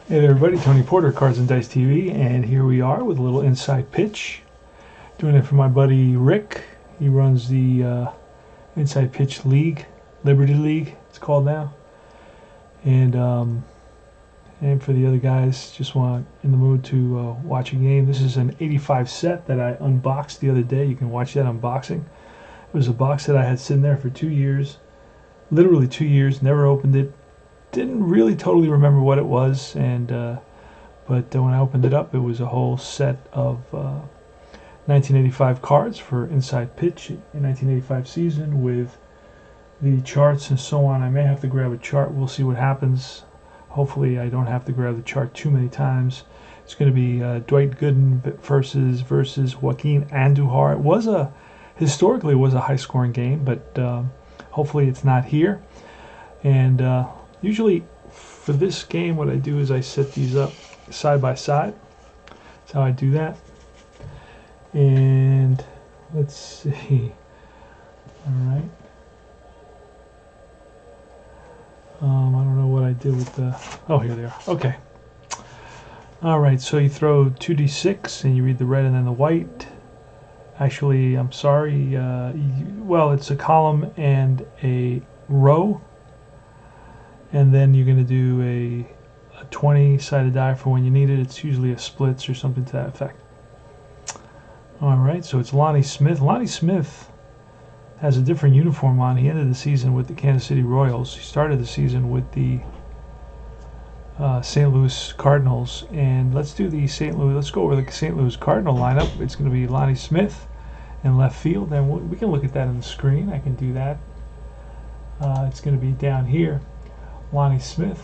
Hey there everybody, Tony Porter, Cards and Dice TV, and here we are with a little inside pitch. Doing it for my buddy Rick. He runs the Inside Pitch League, Liberty League it's called now. And for the other guys, just want in the mood to watch a game. This is an 85 set that I unboxed the other day. You can watch that unboxing. It was a box that I had sitting there for 2 years, literally 2 years, never opened it. Didn't really totally remember what it was, but when I opened it up, it was a whole set of 1985 cards for Inside Pitch in 1985 season with the charts and so on. I may have to grab a chart. We'll see what happens. Hopefully I don't have to grab the chart too many times. It's going to be Dwight Gooden versus Joaquin Andujar. It was historically it was a high-scoring game, but hopefully it's not here. And usually for this game, what I do is I set these up side by side. That's how I do that. And let's see. All right. I don't know what I did with the... Oh, here they are. Okay. All right, so you throw 2d6 and you read the red and then the white. Actually, I'm sorry. Well, it's a column and a row. And then you're going to do a 20-sided die for when you need it. It's usually a splits or something to that effect. All right, so it's Lonnie Smith. Lonnie Smith has a different uniform on. He ended the season with the Kansas City Royals. He started the season with the St. Louis Cardinals. And let's do the let's go over the St. Louis Cardinal lineup. It's going to be Lonnie Smith in left field. And we can look at that on the screen. I can do that. It's going to be down here. Lonnie Smith,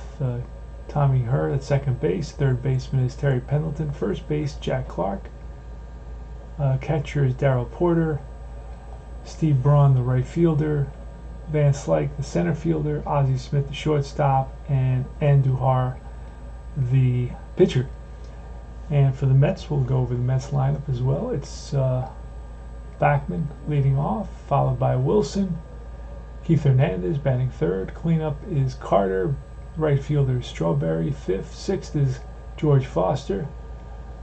Tommy Herr at second base. Third baseman is Terry Pendleton. First base, Jack Clark. Catcher is Darryl Porter. Steve Braun, the right fielder. Van Slyke, the center fielder. Ozzie Smith, the shortstop. And Andujar, the pitcher. And for the Mets, we'll go over the Mets lineup as well. It's Bachmann leading off, followed by Wilson. Keith Hernandez batting third. Cleanup is Carter. Right fielder is Strawberry. Fifth. Sixth is George Foster,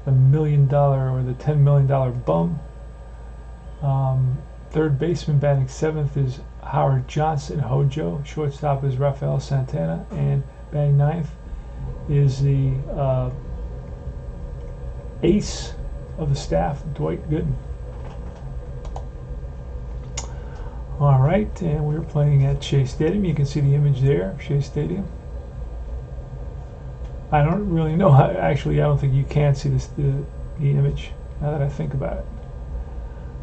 the $1 million or the $10 million bum. Third baseman batting seventh is Howard Johnson, Hojo. Shortstop is Raphael Santana. And batting ninth is the ace of the staff, Dwight Gooden. All right, and we're playing at Shea Stadium. You can see the image there, Shea Stadium. I don't really know how, actually, I don't think you can see this, the image, now that I think about it.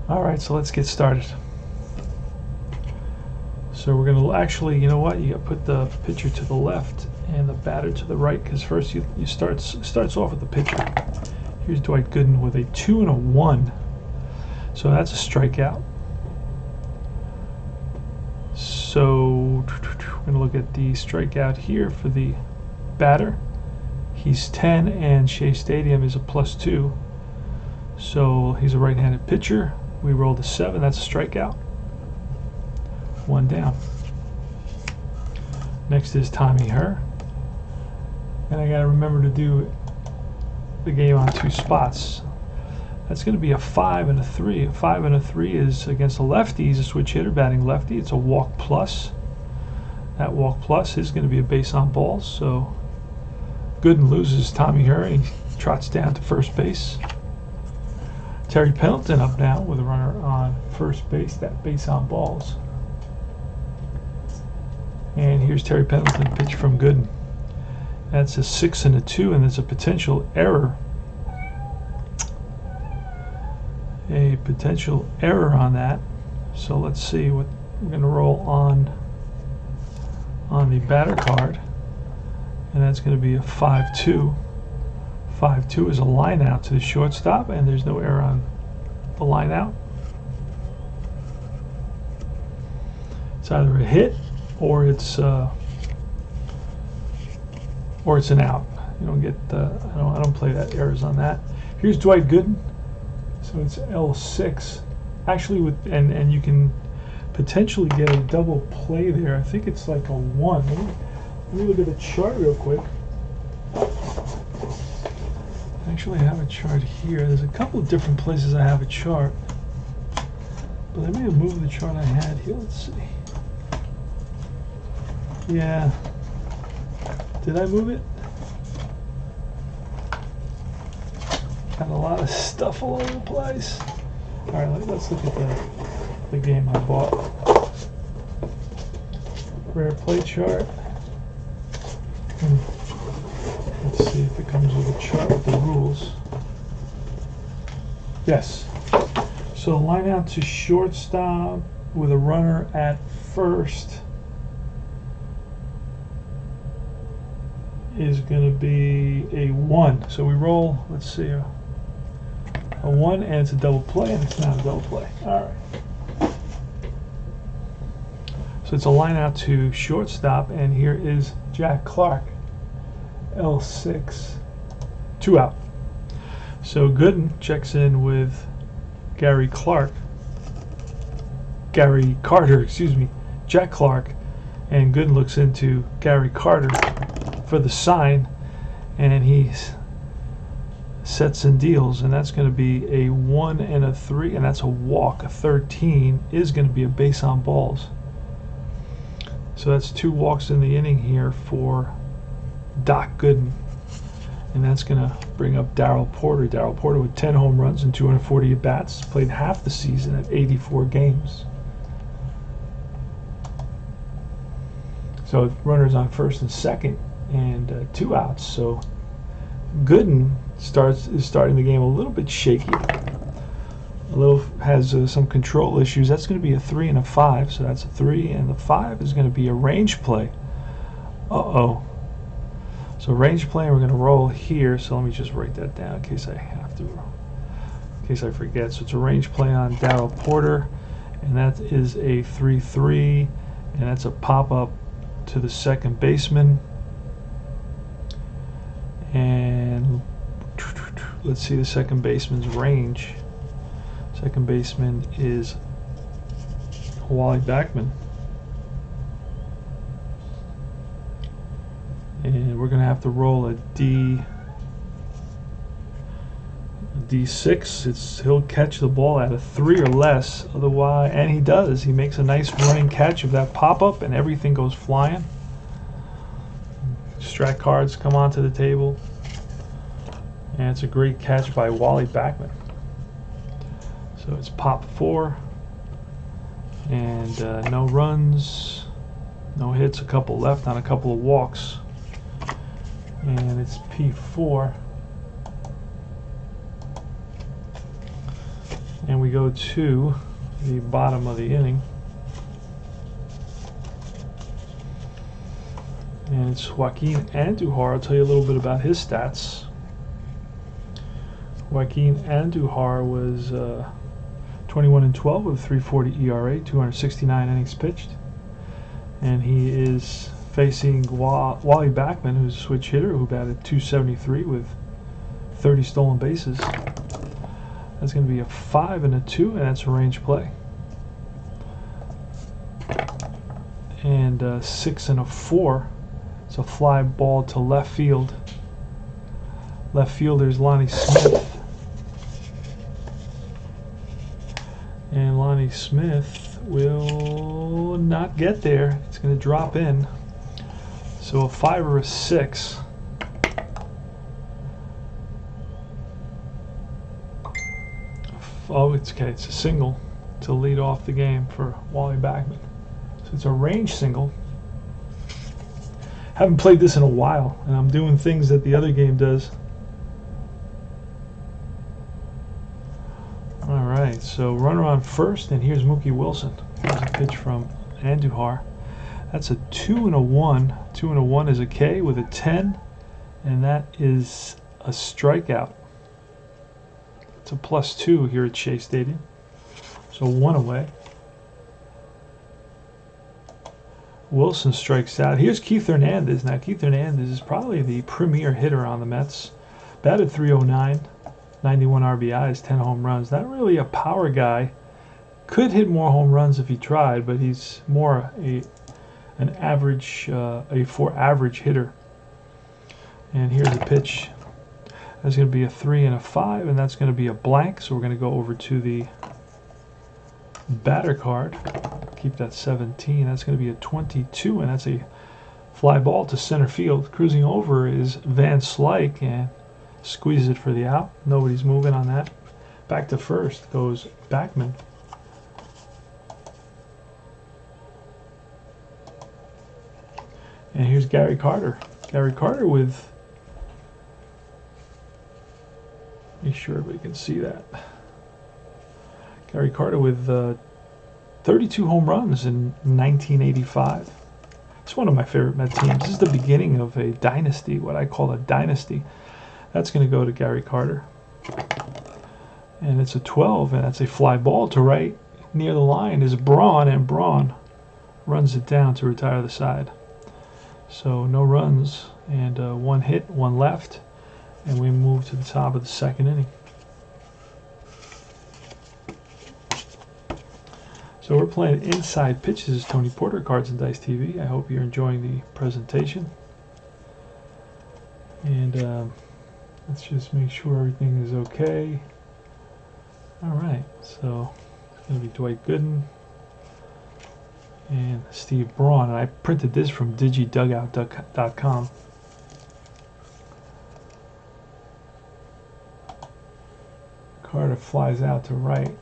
All right, so let's get started. So we're going to actually, you know what, you got to put the pitcher to the left and the batter to the right, because first you starts off with the pitcher. Here's Dwight Gooden with a 2 and a 1. So that's a strikeout. So we're going to look at the strikeout here for the batter. He's 10 and Shea Stadium is a +2. So he's a right-handed pitcher. We rolled a 7. That's a strikeout. 1 down. Next is Tommy Herr. And I got to remember to do the game on 2 spots. That's going to be a 5 and a 3. A 5 and a 3 is against a lefty. He's a switch hitter batting lefty. It's a walk plus. That walk plus is going to be a base on balls. So Gooden loses Tommy Herr. He trots down to first base. Terry Pendleton up now with a runner on first base. That base on balls. And here's Terry Pendleton pitch from Gooden. That's a 6 and a 2, and there's a potential error. A potential error on that. So let's see what we're going to roll on the batter card, and that's going to be a 5-2. 5-2 is a line out to the shortstop, and there's no error on the line out. It's either a hit or it's an out. You don't get I don't play that errors on that. Here's Dwight Gooden. So it's L6. Actually, and you can potentially get a double play there. I think it's like a 1. Let me look at the chart real quick. Actually, I have a chart here. There's a couple of different places I have a chart, but I may have moved the chart I had here. Let's see. Yeah. Did I move it? Got a lot of stuff all over the place. All right, let's look at the game I bought. Rare play chart. Let's see if it comes with a chart with the rules. Yes. So line out to shortstop with a runner at first is going to be a 1. So we roll, let's see, a 1, and it's a double play, and it's not a double play. All right. So it's a line out to shortstop, and here is Jack Clark, L6, 2 out. So Gooden checks in with Gary Carter, excuse me, Jack Clark, and Gooden looks into Gary Carter for the sign, and he sets and deals, and that's going to be a 1 and a 3, and that's a walk. A 13 is going to be a base on balls. So that's 2 walks in the inning here for Doc Gooden, and that's going to bring up Darryl Porter. Darryl Porter with 10 home runs and 240 at-bats, played half the season at 84 games. So runners on first and second, and 2 outs. So Gooden is starting the game a little bit shaky. Has some control issues. That's going to be a 3 and a 5. So that's a 3, and the 5 is going to be a range play. Uh-oh. So range play, and we're going to roll here. So let me just write that down in case I have to, in case I forget. So it's a range play on Darryl Porter, and that is a 3-3, and that's a pop-up to the second baseman. And let's see the second baseman's range. Second baseman is Wally Bachmann. And we're going to have to roll a D6. He'll catch the ball at a 3 or less, otherwise, and he does. He makes a nice running catch of that pop-up, and everything goes flying. Strat cards come onto the table, and it's a great catch by Wally Bachmann. So it's pop 4, and no runs, no hits, a couple left on a couple of walks, and it's P4. And we go to the bottom of the inning, and it's Joaquin Andujar. I'll tell you a little bit about his stats. Joaquin Andujar was 21 and 12 with a 3.40 ERA, 269 innings pitched, and he is facing Wally Bachmann, who's a switch hitter who batted .273 with 30 stolen bases. That's going to be a 5 and a 2, and that's a range play. And 6 and a 4. It's a fly ball to left field. Left fielder's Lonnie Smith. And Lonnie Smith will not get there. It's going to drop in. So a 5 or a 6. Oh, it's okay. It's a single to lead off the game for Wally Bachmann. So it's a range single. Haven't played this in a while, and I'm doing things that the other game does. All right, so runner on first, and here's Mookie Wilson. Here's a pitch from Andujar. That's a 2 and a 1. 2 and a 1 is a K with a 10, and that is a strikeout. It's a +2 here at Shea Stadium. So 1 away. Wilson strikes out. Here's Keith Hernandez. Now Keith Hernandez is probably the premier hitter on the Mets. Batted .309, 91 RBIs, 10 home runs. Not really a power guy. Could hit more home runs if he tried, but he's more an average, a for average hitter. And here's a pitch. That's going to be a 3 and a 5, and that's going to be a blank. So we're going to go over to the batter card. Keep that 17. That's going to be a 22, and that's a fly ball to center field. Cruising over is Van Slyke, and squeezes it for the out. Nobody's moving on that. Back to first goes Bachmann. And here's Gary Carter. Gary Carter with, make sure everybody can see that. Gary Carter with 32 home runs in 1985. It's one of my favorite Met teams. This is the beginning of a dynasty, what I call a dynasty. That's going to go to Gary Carter. And it's a 12, and that's a fly ball to right. Near the line is Braun, and Braun runs it down to retire the side. So no runs, and one hit, one left, and we move to the top of the second inning. So we're playing Inside Pitches, Tony Porter, Cards and Dice TV. I hope you're enjoying the presentation. And let's just make sure everything is okay. All right, so it's going to be Dwight Gooden and Steve Braun. And I printed this from digidugout.com. Carter flies out to right.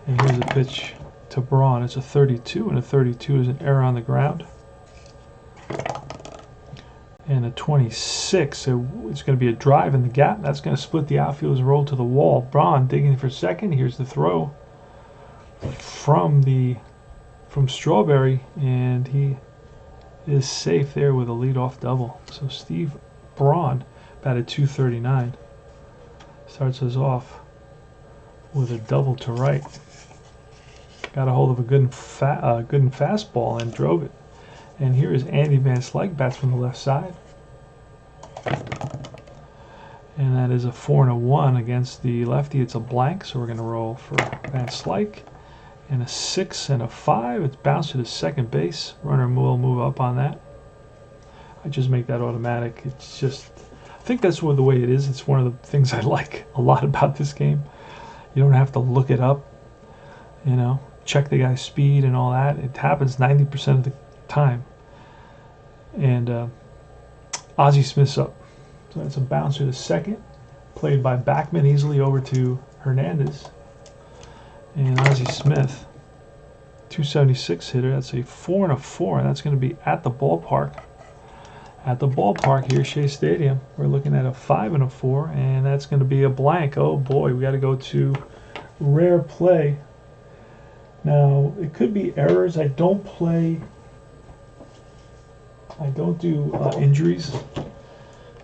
And here's a pitch to Braun. It's a 32, and a 32 is an error on the ground. And a 26, so it's going to be a drive in the gap. That's going to split the outfielders and roll to the wall. Braun digging for second. Here's the throw from Strawberry, and he is safe there with a leadoff double. So Steve Braun batted .239. Starts us off with a double to right. Got a hold of a good fastball and drove it. And here is Andy Van Slyke, bats from the left side. And that is a 4 and a 1 against the lefty. It's a blank, so we're going to roll for Van Slyke. And a 6 and a 5. It's bounced to the second base. Runner will move up on that. I just make that automatic. It's just, I think that's the way it is. It's one of the things I like a lot about this game. You don't have to look it up, you know, check the guy's speed and all that. It happens 90% of the time. And Ozzie Smith's up. So that's a bouncer to second, played by Bachmann easily over to Hernandez. And Ozzie Smith, 276 hitter. That's a 4 and a 4, and that's going to be at the ballpark. At the ballpark here, Shea Stadium. We're looking at a 5 and a 4, and that's going to be a blank. Oh boy, we got to go to rare play. Now it could be errors. I don't do injuries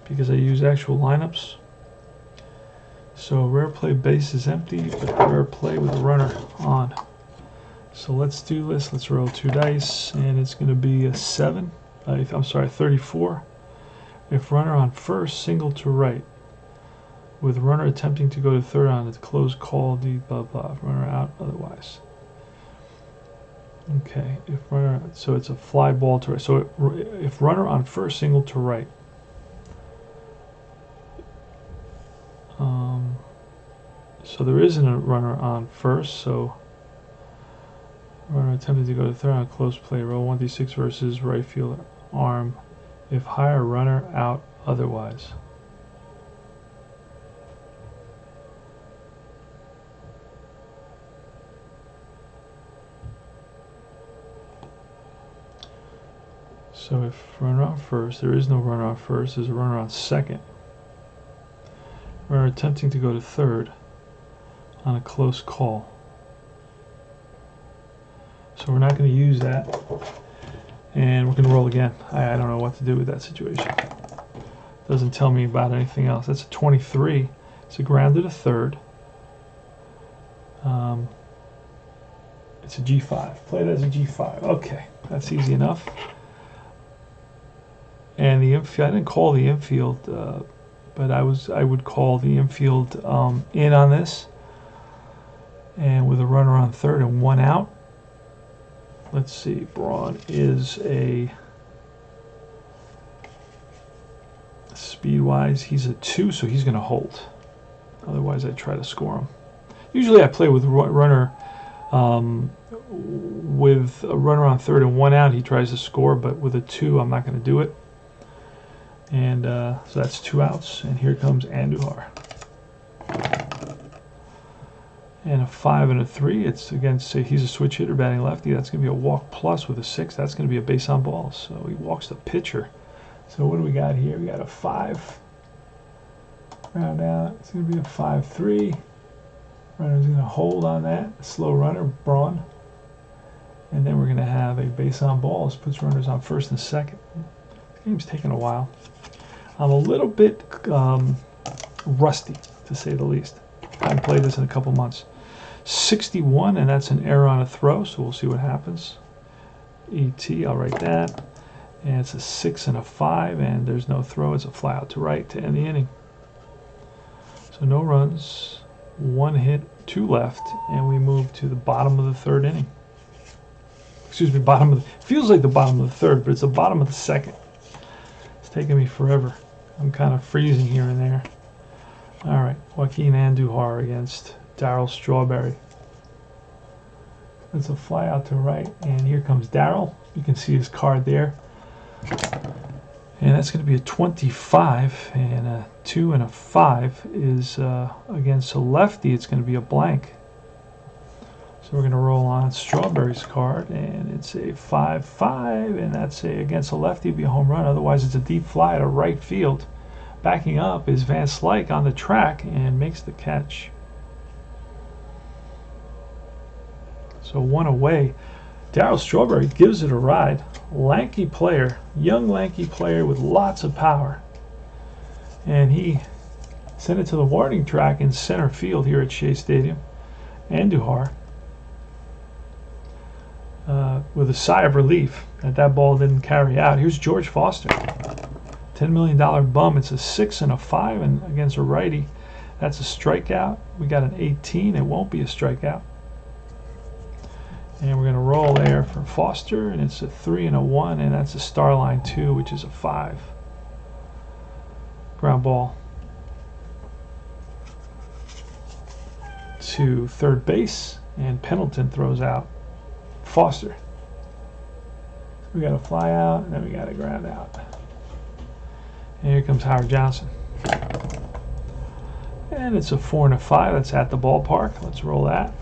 because I use actual lineups. So rare play, base is empty, but rare play with a runner on. So let's do this. Let's roll 2 dice, and it's going to be a 7. I'm sorry, 34. If runner on first, single to right. With runner attempting to go to third on a close call, the blah blah. Runner out otherwise. Okay, if runner, so it's a fly ball to right. So if runner on first, single to right. So there isn't a runner on first, so runner attempting to go to third on a close play. Roll 1d6 versus right field arm. If higher, runner out otherwise. So if runner on first, there is no runner on first, there's a runner on second. Runner attempting to go to third on a close call. So we're not going to use that. And we're going to roll again. I don't know what to do with that situation. Doesn't tell me about anything else. That's a 23. It's a grounder to third. It's a G5. Play it as a G5. Okay, that's easy enough. And the infield, I didn't call the infield, but I would call the infield in on this. And with a runner on third and 1 out. Let's see, Braun is a Speed-wise, he's a 2, so he's going to hold. Otherwise, I try to score him. Usually, I play with runner, with a runner on third and 1 out. He tries to score, but with a 2, I'm not going to do it. And so that's 2 outs. And here comes Andujar. And a 5 and a 3. It's against, he's a switch hitter batting lefty. That's going to be a walk plus with a 6. That's going to be a base on balls. So he walks the pitcher. So what do we got here? We got a 5. Round out. It's going to be a 5-3. Runner's going to hold on that. Slow runner, Braun. And then we're going to have a base on balls. Puts runners on first and second. This game's taking a while. I'm a little bit rusty, to say the least. I haven't played this in a couple months. 61, and that's an error on a throw, so we'll see what happens. ET, I'll write that. And it's a 6 and a 5, and there's no throw. It's a fly out to right to end the inning. So no runs, 1 hit, 2 left, and we move to the bottom of the third inning. Excuse me, feels like the bottom of the third, but it's the bottom of the second. It's taking me forever. I'm kind of freezing here and there. All right, Joaquin Andujar against Darryl Strawberry. It's a fly out to right, and here comes Darryl. You can see his card there. And that's going to be a 25, and a 2 and a 5 is against a lefty. It's going to be a blank. So we're going to roll on Strawberry's card, and it's a 5-5, and that's against a lefty, it'd be a home run. Otherwise, it's a deep fly to right field. Backing up is Van Slyke on the track and makes the catch. So 1 away. Darryl Strawberry gives it a ride. Lanky player, young lanky player with lots of power. And he sent it to the warning track in center field here at Shea Stadium. Andujar, with a sigh of relief that ball didn't carry out. Here's George Foster. $10 million bum. It's a 6 and a 5, and against a righty, that's a strikeout. We got an 18. It won't be a strikeout. And we're going to roll there for Foster, and it's a 3 and a 1, and that's a star line 2, which is a 5. Ground ball to third base, and Pendleton throws out Foster. We got a fly out, and then we got a ground out. And here comes Howard Johnson. And it's a 4 and a 5. That's at the ballpark. Let's roll that.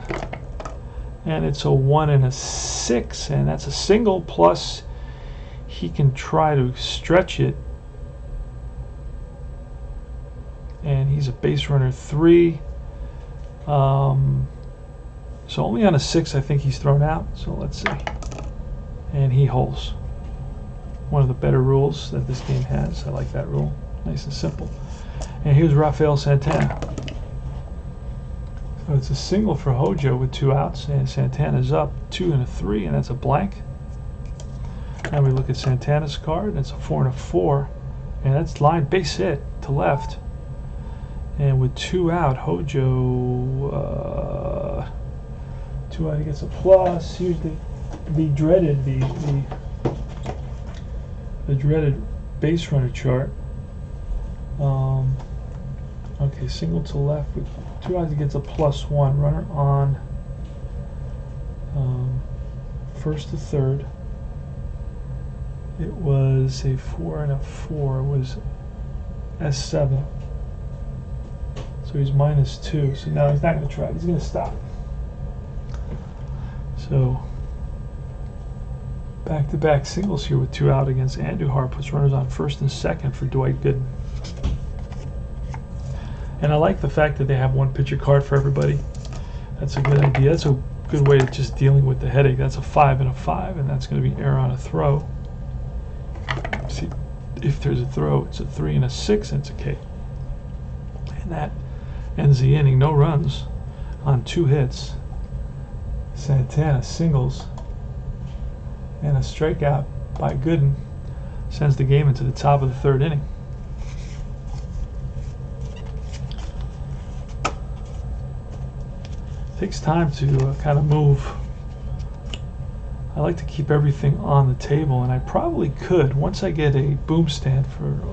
And it's a 1 and a 6, and that's a single, plus he can try to stretch it. And he's a base runner 3. So only on a 6 I think he's thrown out. So let's see. And he holds. One of the better rules that this game has. I like that rule. Nice and simple. And here's Raphael Santana. So it's a single for Hojo with 2 outs, and Santana's up 2 and a 3, and that's a blank. Now we look at Santana's card, and it's a 4 and a 4, and that's line base hit to left. And with 2 out, Hojo 2 out, he gets a plus. Here's the dreaded the dreaded base runner chart. Okay, single to left with 2 outs, he gets a +1. Runner on first to third. It was a 4 and a 4. It was S7. So he's -2. So now he's not going to try it. He's going to stop. So back-to-back singles here with 2 out against Andujar. Puts runners on first and second for Dwight Gooden. And I like the fact that they have 1 pitcher card for everybody. That's a good idea. That's a good way of just dealing with the headache. That's a 5 and a 5, and that's going to be error on a throw. See, if there's a throw, it's a 3 and a 6, and it's a K. And that ends the inning. No runs on 2 hits. Santana singles, and a strikeout by Gooden sends the game into the top of the 3rd inning. Takes time to kind of move I like to keep everything on the table, and I probably could once I get a boom stand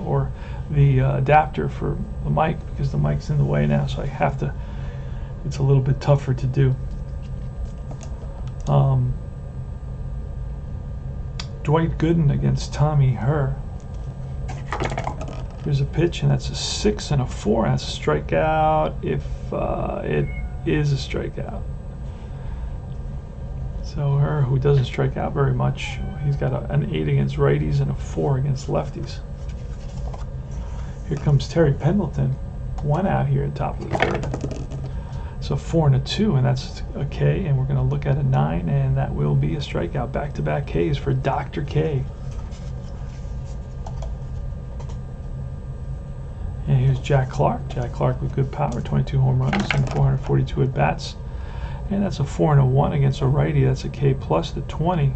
or the adapter for the mic, because the mic's in the way now, so I have to. It's a little bit tougher to do. Dwight Gooden against Tommy Herr. Here's a pitch, and that's a 6 and a 4. That's a strikeout if it is a strikeout. So Herr, who doesn't strike out very much, he's got an 8 against righties and a 4 against lefties. Here comes Terry Pendleton. 1 out here at top of the 3rd. So 4 and a 2, and that's a K, and we're going to look at a 9, and that will be a strikeout. Back-to-back Ks for Dr. K. And here's Jack Clark. Jack Clark with good power, 22 home runs and 442 at-bats. And that's a 4 and a 1 against a righty. That's a K plus the 20.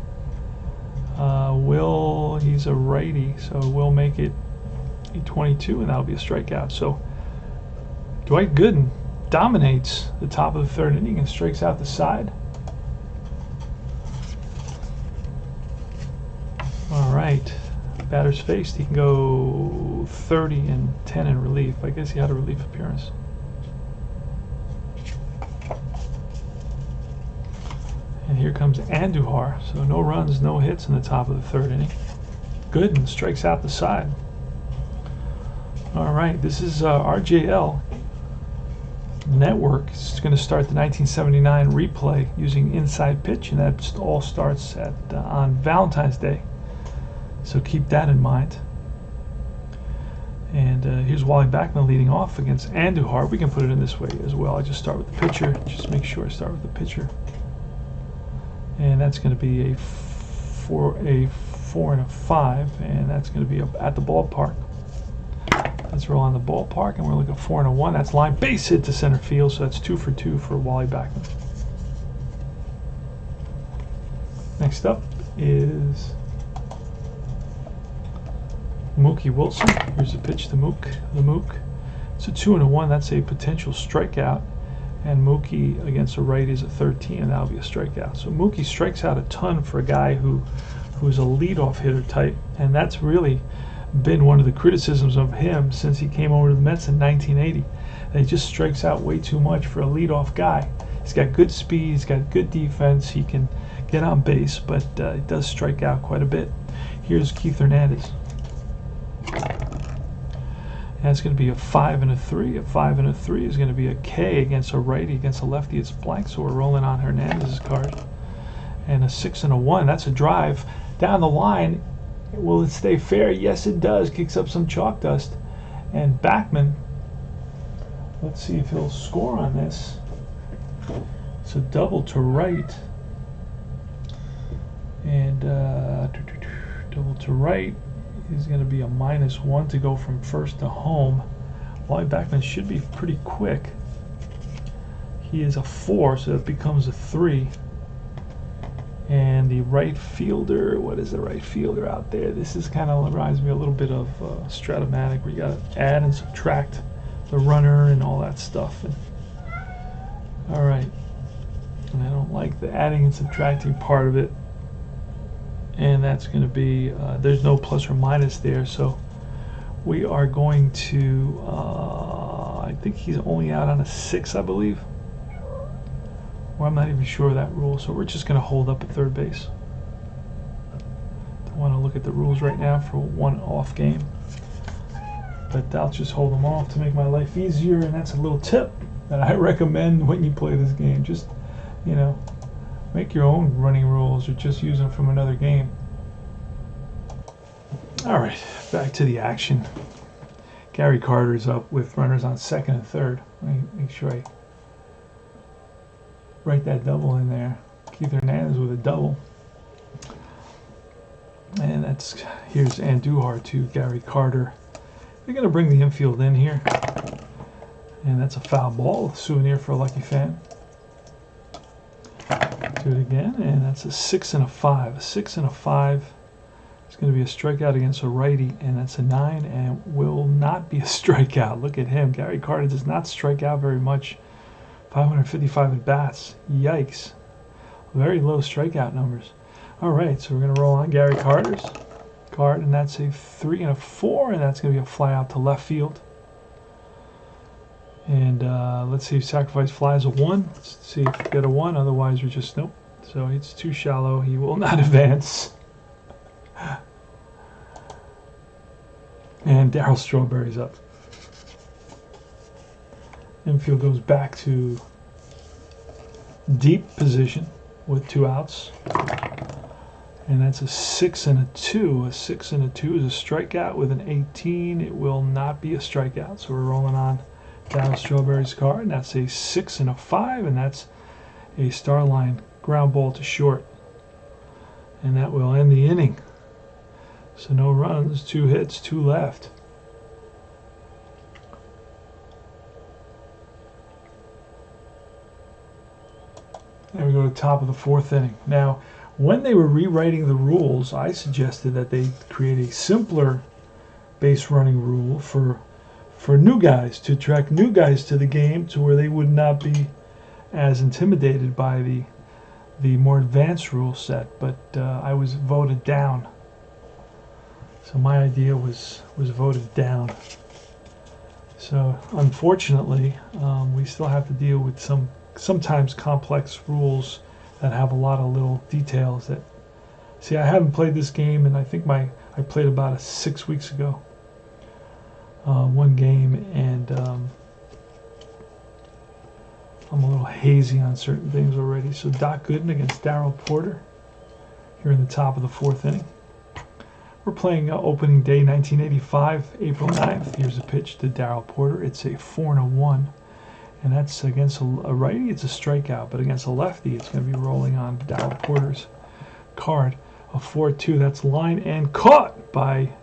He's a righty, so we'll make it a 22, and that'll be a strikeout. So Dwight Gooden dominates the top of the 3rd inning and strikes out the side. All right, batter's faced. He can go 30 and 10 in relief. I guess he had a relief appearance. And here comes Andujar. So no runs, no hits in the top of the 3rd inning. Gooden strikes out the side. All right, this is RJL Network. It's going to start the 1979 replay using Inside Pitch, and that all starts on Valentine's Day. So keep that in mind. And here's Wally Bachmann leading off against Andujar. We can put it in this way as well. I just start with the pitcher. Just make sure I start with the pitcher. And that's going to be a 4 and a 5, and that's going to be at the ballpark. Let's roll on the ballpark, and we're looking at 4 and a 1. That's line base hit to center field, so that's 2 for 2 for Wally Bachmann. Next up is Mookie Wilson. Here's a pitch to the Mook. It's a 2 and a 1. That's a potential strikeout. And Mookie against a righty is a 13, and that'll be a strikeout. So Mookie strikes out a ton for a guy who's a leadoff hitter type, and that's really been one of the criticisms of him since he came over to the Mets in 1980. That he just strikes out way too much for a leadoff guy. He's got good speed, he's got good defense, he can get on base, but he does strike out quite a bit. Here's Keith Hernandez. That's going to be a 5 and a 3. A 5 and a 3 is going to be a K against a righty. Against a lefty, it's blank, so we're rolling on Hernandez's card. And a 6 and a 1. That's a drive down the line. Will it stay fair? Yes, it does. Kicks up some chalk dust. And Bachmann, let's see if he'll score on this. It's a double to right. And double to right is going to be a -1 to go from first to home. Wally Bachmann should be pretty quick. He is a 4, so it becomes a 3. And the right fielder, what is the right fielder out there? This is kind of reminds me a little bit of Stratomatic, where you got to add and subtract the runner and all that stuff. And, all right, and I don't like the adding and subtracting part of it. And that's going to be, there's no plus or minus there, so we are going to, I think he's only out on a 6, I believe. Or I'm not even sure of that rule, so we're just going to hold up at third base. Don't want to look at the rules right now for one off game, but I'll just hold them off to make my life easier, and that's a little tip that I recommend when you play this game. Just, you know, make your own running rules or just use them from another game. All right, back to the action. Gary Carter's up with runners on 2nd and 3rd. Let me make sure I write that double in there. Keith Hernandez with a double. And here's Andujar to Gary Carter. They're going to bring the infield in here. And that's a foul ball, a souvenir for a lucky fan. Do it again, and that's a 6 and a 5. A 6 and a 5 is going to be a strikeout against a righty, and that's a 9 and will not be a strikeout. Look at him. Gary Carter does not strike out very much. 555 at bats. Yikes. Very low strikeout numbers. All right, so we're going to roll on Gary Carter's card, and that's a 3 and a 4, and that's going to be a fly out to left field. And let's see if sacrifice flies a 1. Let's see if we get a 1, otherwise we're just, nope. So it's too shallow, he will not advance. And Darryl Strawberry's up. Infield goes back to deep position with 2 outs. And that's a 6 and a 2. A 6 and a 2 is a strikeout with an 18. It will not be a strikeout. So we're rolling on Darryl Strawberry's card. And that's a 6 and a 5. And that's a star line ground ball to short. And that will end the inning. So no runs, 2 hits, 2 left. There we go to the top of the 4th inning. Now, when they were rewriting the rules, I suggested that they create a simpler base running rule for new guys, to attract new guys to the game, to where they would not be as intimidated by the more advanced rule set. But I was voted down. So my idea was voted down. So unfortunately, we still have to deal with sometimes complex rules that have a lot of little details that, see, I haven't played this game, and I think I played about 6 weeks ago, one game, and I'm a little hazy on certain things already. So Doc Gooden against Darryl Porter here in the top of the 4th inning. We're playing opening day 1985, April 9th. Here's a pitch to Darryl Porter. It's a 4 and a 1. And that's against a righty, it's a strikeout. But against a lefty, it's going to be rolling on Darryl Porter's card. A 4-2, that's line and caught by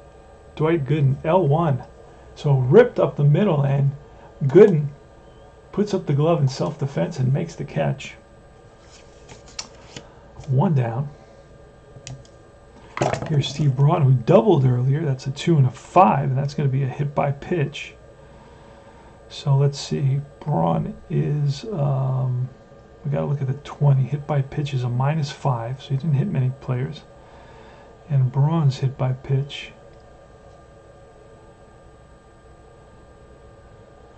Dwight Gooden, L1. So ripped up the middle, and Gooden puts up the glove in self-defense and makes the catch. 1 down. Here's Steve Braun, who doubled earlier. That's a 2 and a 5, and that's going to be a hit by pitch. So let's see. Braun is, we got to look at the 20. Hit by pitch is a -5, so he didn't hit many players. And Braun's hit by pitch,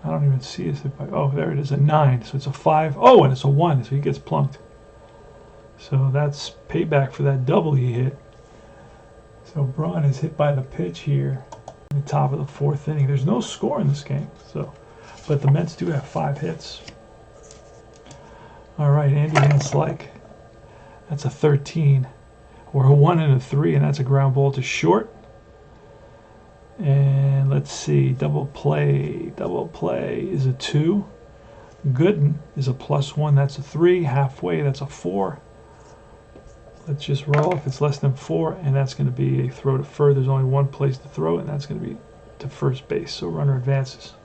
I don't even see his hit by, oh, there it is, a 9. So it's a 5. Oh, and it's a 1, so he gets plunked. So that's payback for that double he hit. So Braun is hit by the pitch here in the top of the 4th inning. There's no score in this game, so, but the Mets do have 5 hits. All right, Andy Hanslike. That's a 13. Or a 1 and a 3, and that's a ground ball to short. And let's see, double play is a 2. Gooden is a +1, that's a 3. Halfway, that's a 4. Let's just roll if it's less than 4, and that's going to be a throw to first. There's only one place to throw it, and that's going to be to first base. So runner advances.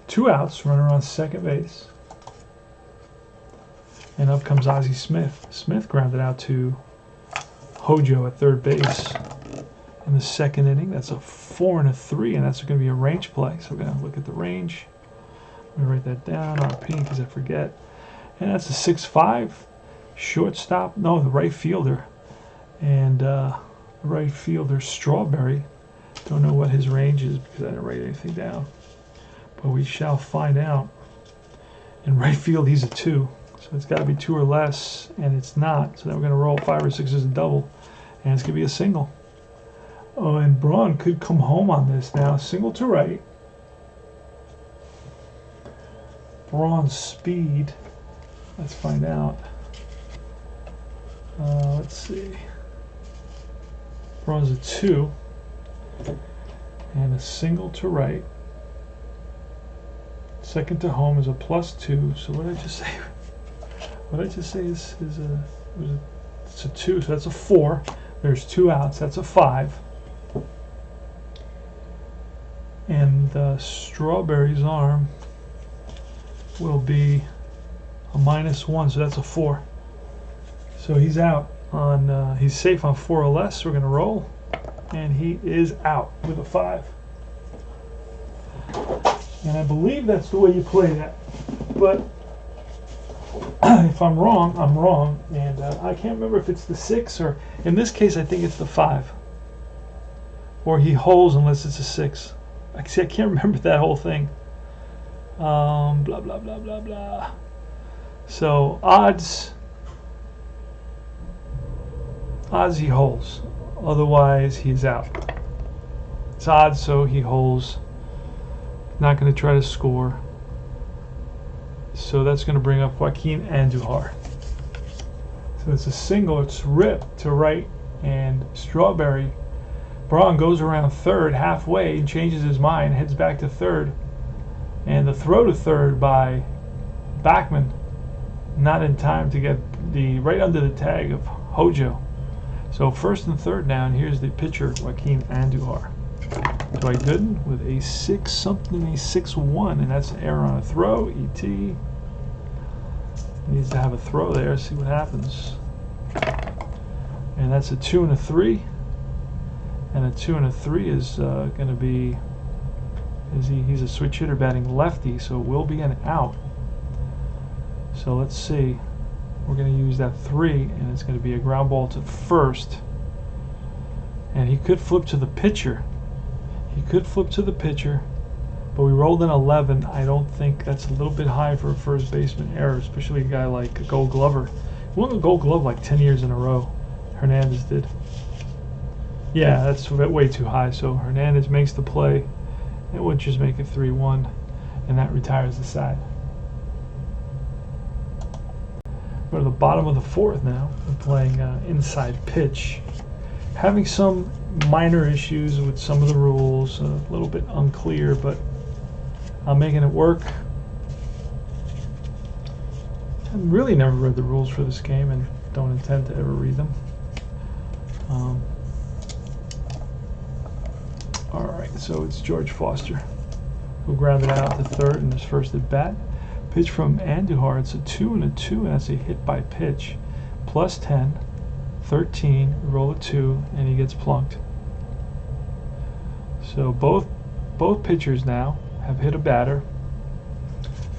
2 outs, runner on second base. And up comes Ozzie Smith. Smith grounded out to Hojo at third base in the 2nd inning. That's a 4 and a 3, and that's going to be a range play. So we're going to look at the range. Let me write that down on pink because I forget. And that's a 6-5. Shortstop, no, the right fielder. And the right fielder, Strawberry. Don't know what his range is because I didn't write anything down. But we shall find out. In right field, he's a 2. So it's got to be 2 or less, and it's not. So then we're going to roll 5 or 6 as a double, and it's going to be a single. Oh, and Braun could come home on this now. Single to right. Braun's speed. Let's find out. Let's see. Braun's a 2. And a single to right. Second to home is a +2. So what did I just say? What did I just say is it's a 2, so that's a 4. There's 2 outs, that's a 5. And Strawberry's arm will be a -1, so that's a 4. So he's out on, he's safe on 4 or less. We're going to roll, and he is out with a 5. And I believe that's the way you play that, but If I'm wrong, I'm wrong, and I can't remember if it's the 6 or, in this case, I think it's the 5. Or he holes unless it's a 6. I can't remember that whole thing. Blah blah blah blah blah. So odds he holes, otherwise he's out. It's odds, so he holes. Not going to try to score. So that's going to bring up Joaquin Andujar. So it's a single. It's ripped to right, and Strawberry. Braun goes around third halfway and changes his mind, heads back to third. And the throw to third by Bachmann, not in time to get the right under the tag of Hojo. So first and third now, and here's the pitcher, Joaquin Andujar. Dwight Gooden with a 6-1, and that's an error on a throw. ET needs to have a throw there. See what happens. And that's a 2 and a 3. And a 2 and a 3 is going to be. He's a switch hitter batting lefty, so it will be an out. So let's see. We're going to use that 3, and it's going to be a ground ball to first. And he could flip to the pitcher. But we rolled an 11. I don't think that's a little bit high for a first baseman error, especially a guy like a Gold Glover. He won the Gold Glove like 10 years in a row. Hernandez did. Yeah, that's way too high. So Hernandez makes the play. It would just make it 3-1, and that retires the side. We're to the bottom of the 4th now. We're playing inside pitch. Having some minor issues with some of the rules, a little bit unclear, but I'm making it work. I've really never read the rules for this game and don't intend to ever read them. Alright, so it's George Foster who grounded out to third in his first at bat. Pitch from Andujar, it's a 2 and a 2, and that's a hit by pitch. Plus 10, 13, roll a 2, and he gets plunked. So both pitchers now have hit a batter.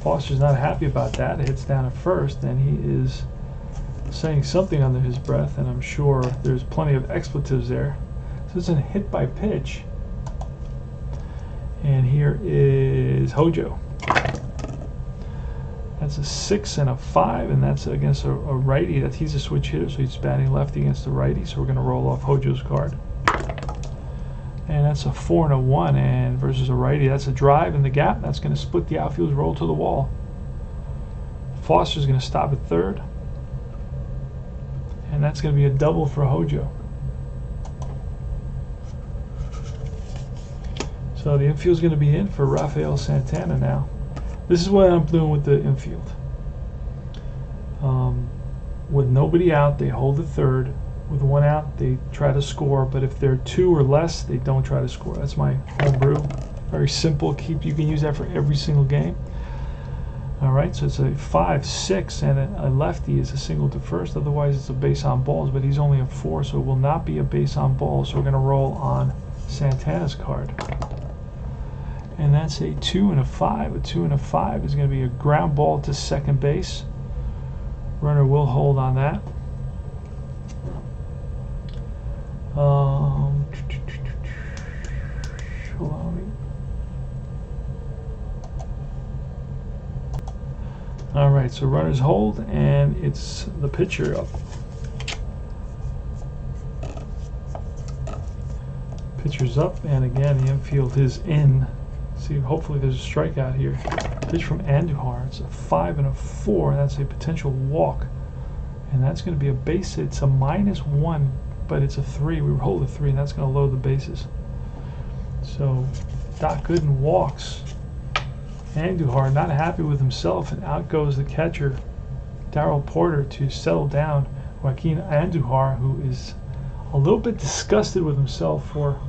Foster's not happy about that. It hits down at first, and he is saying something under his breath, and I'm sure there's plenty of expletives there. So it's a hit by pitch. And here is Hojo. That's a 6 and a 5, and that's against a righty. He's a switch hitter, so he's batting lefty against the righty. So we're going to roll off Hojo's card. And that's a 4 and a 1, and versus a righty, that's a drive in the gap. That's going to split the outfield's roll to the wall. Foster's going to stop at third, and that's going to be a double for Hojo. So the infield's going to be in for Raphael Santana now. This is what I'm doing with the infield. With nobody out, they hold the third. With 1 out, they try to score. But if they're 2 or less, they don't try to score. That's my home brew. Very simple. You can use that for every single game. All right, so it's a 5-6, and a lefty is a single to first. Otherwise, it's a base on balls. But he's only a 4, so it will not be a base on balls. So we're going to roll on Santana's card. And that's a 2 and a 5. A 2 and a 5 is going to be a ground ball to second base. Runner will hold on that. Hold on. All right, so runners hold, and it's the pitcher up. Pitcher's up, and again, the infield is in. See, hopefully there's a strikeout here. Pitch from Andujar. It's a 5 and a 4. That's a potential walk. And that's going to be a base hit. It's a -1, but it's a 3. We roll the 3, and that's going to load the bases. So Doc Gooden walks. Andujar not happy with himself, and out goes the catcher, Darryl Porter, to settle down Joaquin Andujar, who is a little bit disgusted with himself for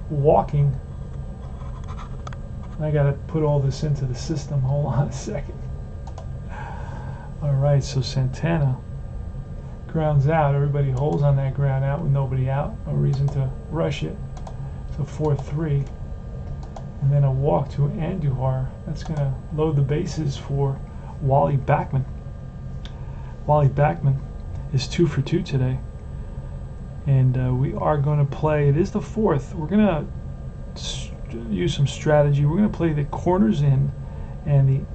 walking. I gotta put all this into the system. Hold on a second. All right, so Santana grounds out. Everybody holds on that ground out with nobody out. No reason to rush it. So 4-3, and then a walk to Andujar. That's gonna load the bases for Wally Bachmann. Wally Bachmann is 2 for 2 today. And we are going to play, it is the 4th. We're going to use some strategy. We're going to play the corners in and the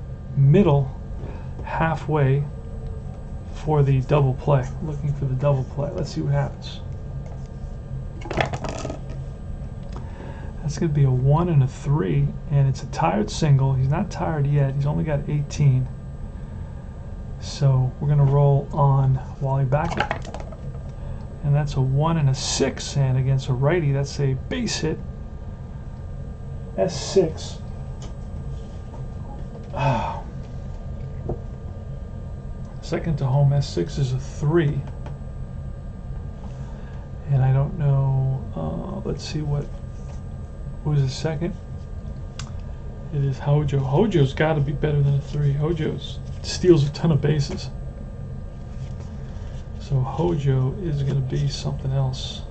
middle halfway for the double play. Looking for the double play. Let's see what happens. That's going to be a 1 and a 3, and it's a tired single. He's not tired yet. He's only got 18. So we're going to roll on Wally Bachmann. And that's a 1 and a 6, and against a righty, that's a base hit. S6. Oh. Second to home, S6 is a 3. And I don't know, let's see what was the second. It is Hojo. Hojo's got to be better than a 3. Hojo steals a ton of bases. So Hojo is going to be something else.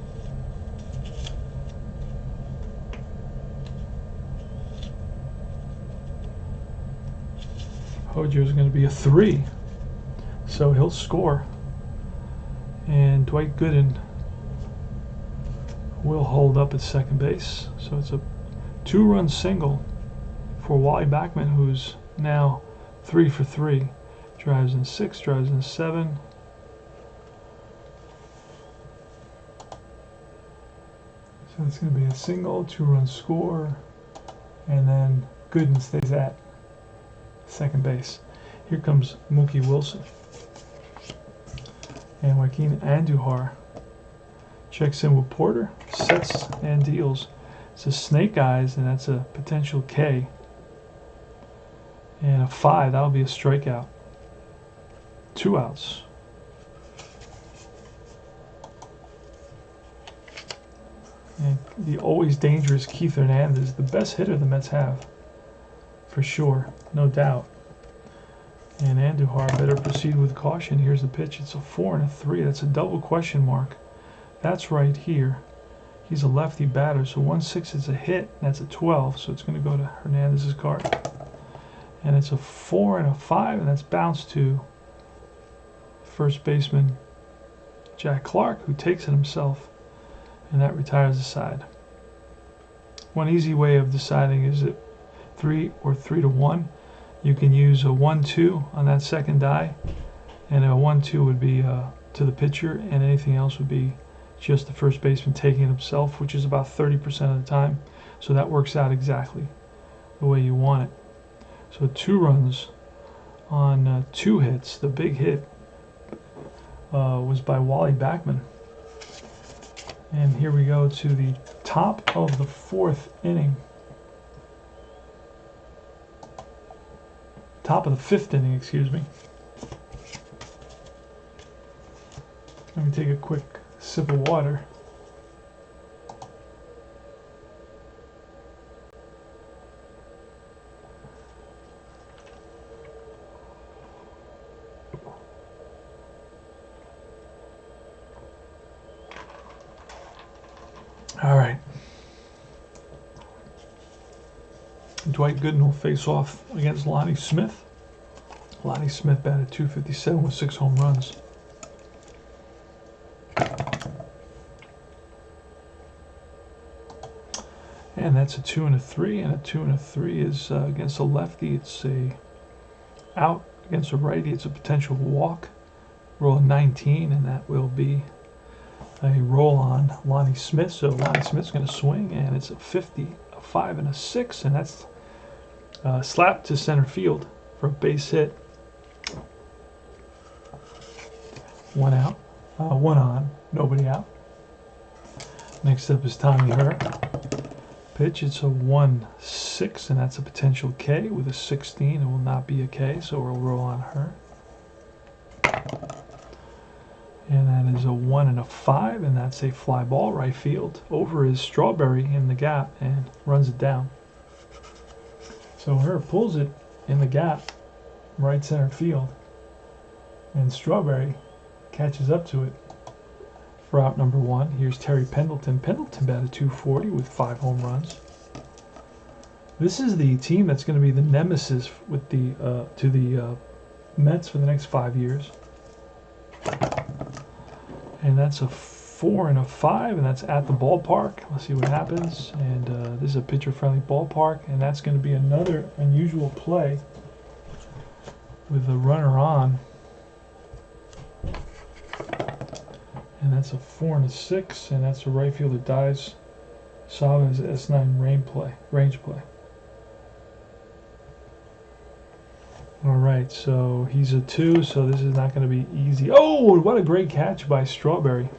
Hojo is going to be a 3. So he'll score. And Dwight Gooden will hold up at second base. So it's a 2-run single for Wally Bachmann, who's now 3 for 3. Drives in 6, drives in 7. So it's going to be a single, 2-run score, and then Gooden stays at second base. Here comes Mookie Wilson. And Joaquin Andujar checks in with Porter, sets and deals. It's a snake eyes, and that's a potential K. And a 5, that'll be a strikeout. 2 outs. And the always dangerous Keith Hernandez, the best hitter the Mets have, for sure, no doubt. And Andujar better proceed with caution. Here's the pitch. It's a 4 and a 3. That's a double question mark. That's right here. He's a lefty batter, so 1-6 is a hit. That's a 12, so it's going to go to Hernandez's card. And it's a 4 and a 5, and that's bounced to first baseman Jack Clark, who takes it himself, and that retires the side. One easy way of deciding is it 3 or 3 to 1. You can use a 1-2 on that second die, and a 1-2 would be to the pitcher, and anything else would be just the first baseman taking it himself, which is about 30% of the time. So that works out exactly the way you want it. So 2 runs on 2 hits. The big hit was by Wally Bachmann. And here we go to the top of the 4th inning. Top of the 5th inning, excuse me. Let me take a quick sip of water. All right. Dwight Gooden will face off against Lonnie Smith. Lonnie Smith batted .257 with 6 home runs. And that's a 2 and a 3, and a 2 and a 3 is against a lefty. It's a out. Against a righty, it's a potential walk. Roll a 19, and that will be a roll on Lonnie Smith. So Lonnie Smith's going to swing, and it's a 50, a 5, and a 6, and that's slapped to center field for a base hit. 1 out, 1 on, nobody out. Next up is Tommy Herr. Pitch, it's a 1-6, and that's a potential K. With a 16, it will not be a K, so we'll roll on Herr. And that is a 1 and a 5, and that's a fly ball right field. Over is Strawberry in the gap and runs it down. So Herr pulls it in the gap, right center field, and Strawberry catches up to it for out number 1. Here's Terry Pendleton. Pendleton batted .240 with 5 home runs. This is the team that's going to be the nemesis with the to the Mets for the next 5 years. And that's a 4 and a 5, and that's at the ballpark. Let's see what happens. And this is a pitcher-friendly ballpark, and that's going to be another unusual play with the runner on. And that's a 4 and a 6, and that's a right fielder dives. Salva's S9 range play. All right, so he's a 2, so this is not going to be easy. Oh, what a great catch by Strawberry.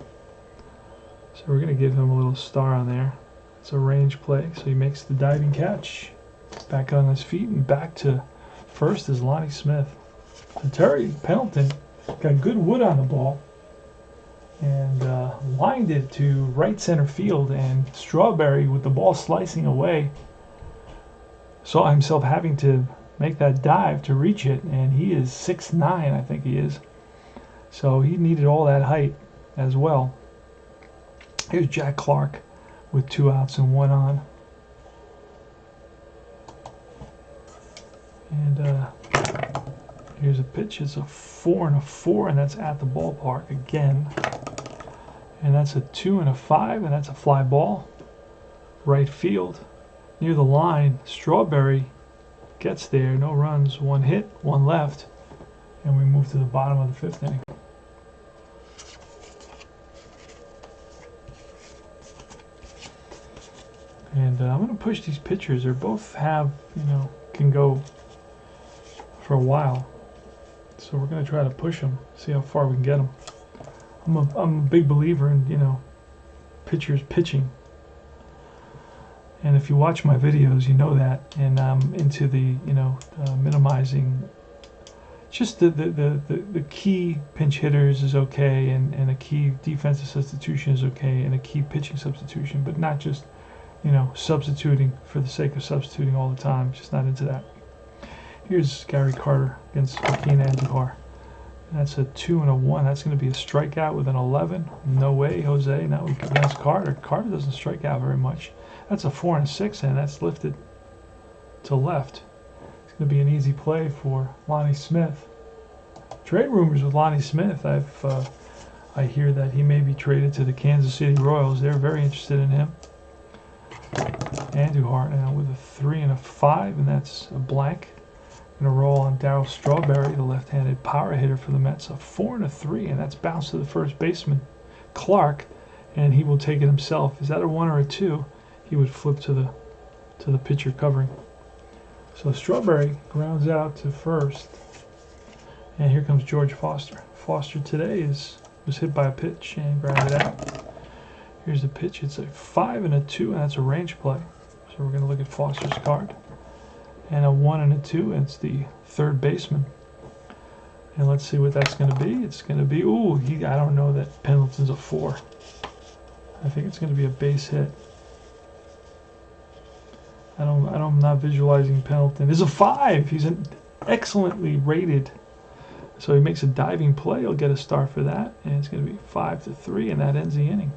So we're going to give him a little star on there. It's a range play, so he makes the diving catch. Back on his feet, and back to first is Lonnie Smith. And Terry Pendleton got good wood on the ball and lined it to right center field, and Strawberry, with the ball slicing away, saw himself having to make that dive to reach it, and he is 6'9", I think he is. So he needed all that height as well. Here's Jack Clark with 2 outs and 1 on. And here's a pitch. It's a 4 and a 4, and that's at the ballpark again. And that's a 2 and a 5, and that's a fly ball. Right field. Near the line, Strawberry gets there. No runs, 1 hit, 1 left. And we move to the bottom of the 5th inning. And I'm going to push these pitchers. They both have, can go for a while. So we're going to try to push them, see how far we can get them. I'm a big believer in, pitchers pitching. And if you watch my videos, you know that. And I'm into the, minimizing. Just the key pinch hitters is okay, and a key defensive substitution is okay, and a key pitching substitution, but not just, substituting for the sake of substituting all the time. Just not into that. Here's Gary Carter against Joaquin Andujar. That's a 2 and a 1. That's going to be a strikeout with an 11. No way, Jose. Not against Carter. Carter doesn't strike out very much. That's a 4 and a 6, and that's lifted to left. It's going to be an easy play for Lonnie Smith. Trade rumors with Lonnie Smith. I hear that he may be traded to the Kansas City Royals. They're very interested in him. Andujar now with a 3 and a 5, and that's a blank. Going to roll on Darryl Strawberry, the left-handed power hitter for the Mets, a 4 and a 3, and that's bounced to the first baseman, Clark, and he will take it himself. Is that a 1 or a 2? He would flip to the pitcher covering. So Strawberry grounds out to first, and here comes George Foster. Foster today was hit by a pitch and grounded out. Here's the pitch. It's a 5 and a 2, and that's a range play. So we're going to look at Foster's card. And a 1 and a 2, and it's the third baseman. And let's see what that's going to be. It's going to be, I don't know that Pendleton's a 4. I think it's going to be a base hit. I'm not visualizing Pendleton. It's a 5. He's an excellently rated. So he makes a diving play. He'll get a star for that. And it's going to be 5-3, and that ends the inning.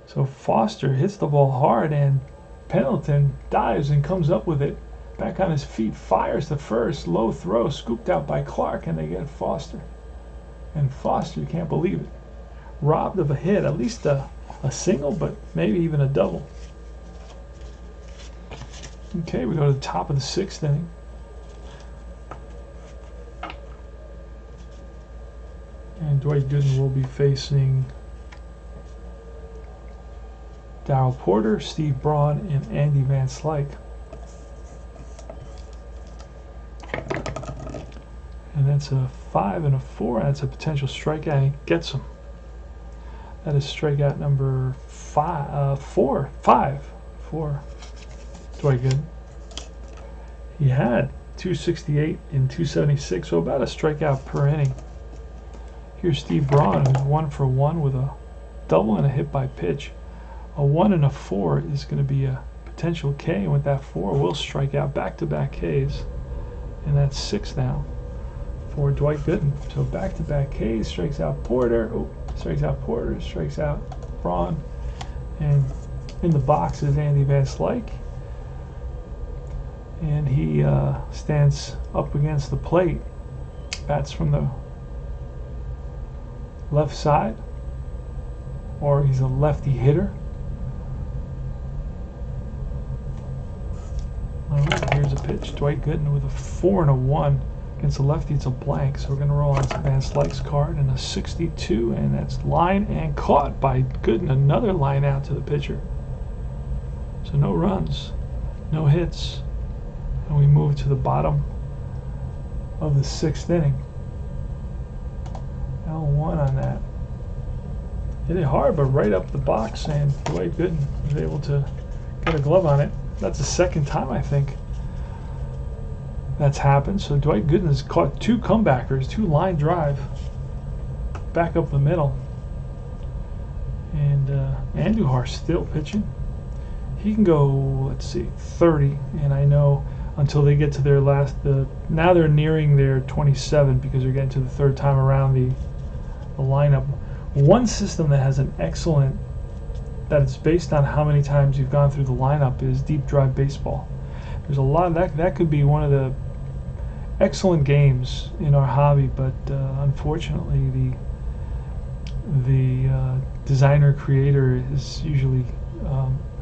So Foster hits the ball hard, and Pendleton dives and comes up with it. Back on his feet, fires the first. Low throw, scooped out by Clark, and they get Foster. And Foster, you can't believe it, robbed of a hit, at least a single, but maybe even a double. Okay, we go to the top of the 6th inning. And Dwight Gooden will be facing Darryl Porter, Steve Braun, and Andy Van Slyke. And that's a 5 and a 4, and that's a potential strikeout, and he gets him. That is strikeout number 5 for Dwight Gooden. He had 268 and 276, so about a strikeout per inning. Here's Steve Braun, who's 1 for 1 with a double and a hit by pitch. A 1 and a 4 is going to be a potential K, and with that 4, we'll strike out back-to-back Ks, and that's 6 now for Dwight Gooden. So back-to-back Ks, strikes out Porter, strikes out Braun, and in the box is Andy Van Slyke, and he stands up against the plate, bats from the left side, or he's a lefty hitter. Alright, here's a pitch. Dwight Gooden with a 4 and a 1. Against a lefty, it's a blank, so we're going to roll on some Advanced Likes card and a 62, and that's line and caught by Gooden. Another line out to the pitcher. So no runs, no hits, and we move to the bottom of the 6th inning. L1 on that. Hit it hard, but right up the box, and Dwight Gooden was able to get a glove on it. That's the second time, I think, that's happened. So Dwight Gooden has caught 2 comebackers, 2 line drive back up the middle. And Andujar still pitching. He can go, let's see, 30, and I know until they get to their last, now they're nearing their 27 because they're getting to the 3rd time around the lineup. One system that has an excellent, that it's based on how many times you've gone through the lineup, is Deep Drive Baseball. There's a lot of that could be one of the excellent games in our hobby, but unfortunately the designer creator is usually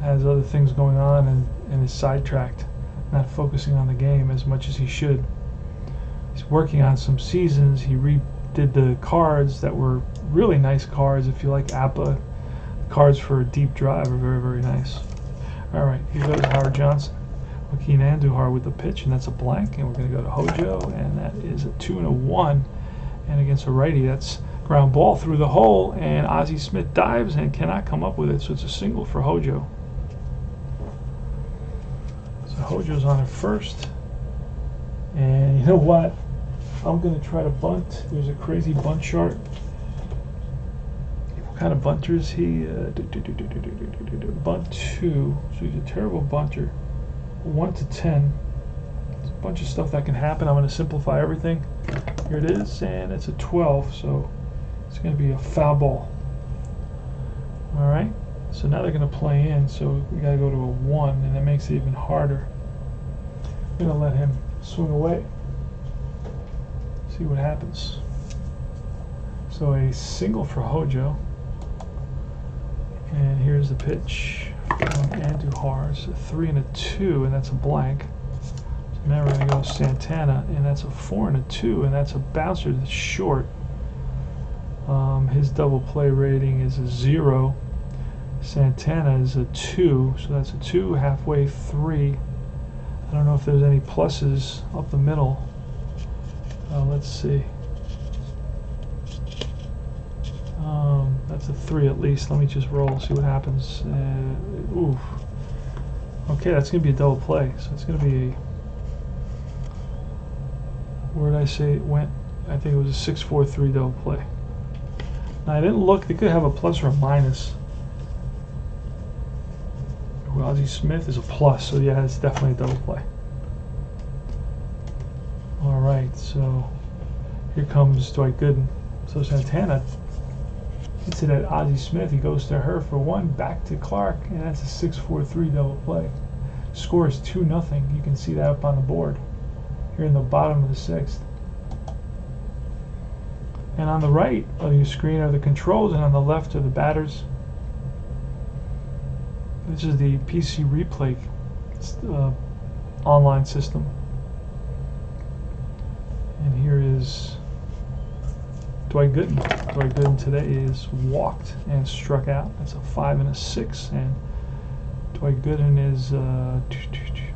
has other things going on and is sidetracked, not focusing on the game as much as he should. He's working on some seasons. He redid the cards that were really nice cards. If you like APA, cards for Deep Drive are very, very nice. Alright, here goes Howard Johnson. Joaquin Andujar with the pitch, and that's a blank, and we're going to go to Hojo, and that is a 2 and a 1, and against a righty, that's ground ball through the hole, and Ozzie Smith dives and cannot come up with it, so it's a single for Hojo. So Hojo's on at first, and you know what? I'm going to try to bunt. There's a crazy bunt chart. What kind of bunter is he? Bunt 2, so he's a terrible bunter. 1 to 10. There's a bunch of stuff that can happen. I'm going to simplify everything. Here it is, and it's a 12, so it's going to be a foul ball. Alright, so now they're going to play in, so we got to go to a 1, and that makes it even harder. I'm going to let him swing away. See what happens. So a single for Hojo. And here's the pitch from Andujar. It's a 3 and a 2, and that's a blank. So now we're going to go Santana, and that's a 4 and a 2, and that's a bouncer that's short. His double play rating is a 0. Santana is a 2, so that's a 2, halfway 3. I don't know if there's any pluses up the middle. Let's see. That's a 3 at least. Let me just roll, see what happens. Oof. Okay, that's going to be a double play. So it's going to be a... Where did I say it went? I think it was a 6-4-3 double play. Now, I didn't look. They could have a plus or a minus. Wally Smith is a plus, so yeah, it's definitely a double play. Alright, so here comes Dwight Gooden. So Santana hits it at Ozzie Smith. He goes to Herr for 1, back to Clark, and that's a 6-4-3 double play. Score is 2-0. You can see that up on the board here in the bottom of the 6th. And on the right of your screen are the controls, and on the left are the batters. This is the PC replay online system. And here is Dwight Gooden. Dwight Gooden today is walked and struck out. That's a 5 and a 6. And Dwight Gooden is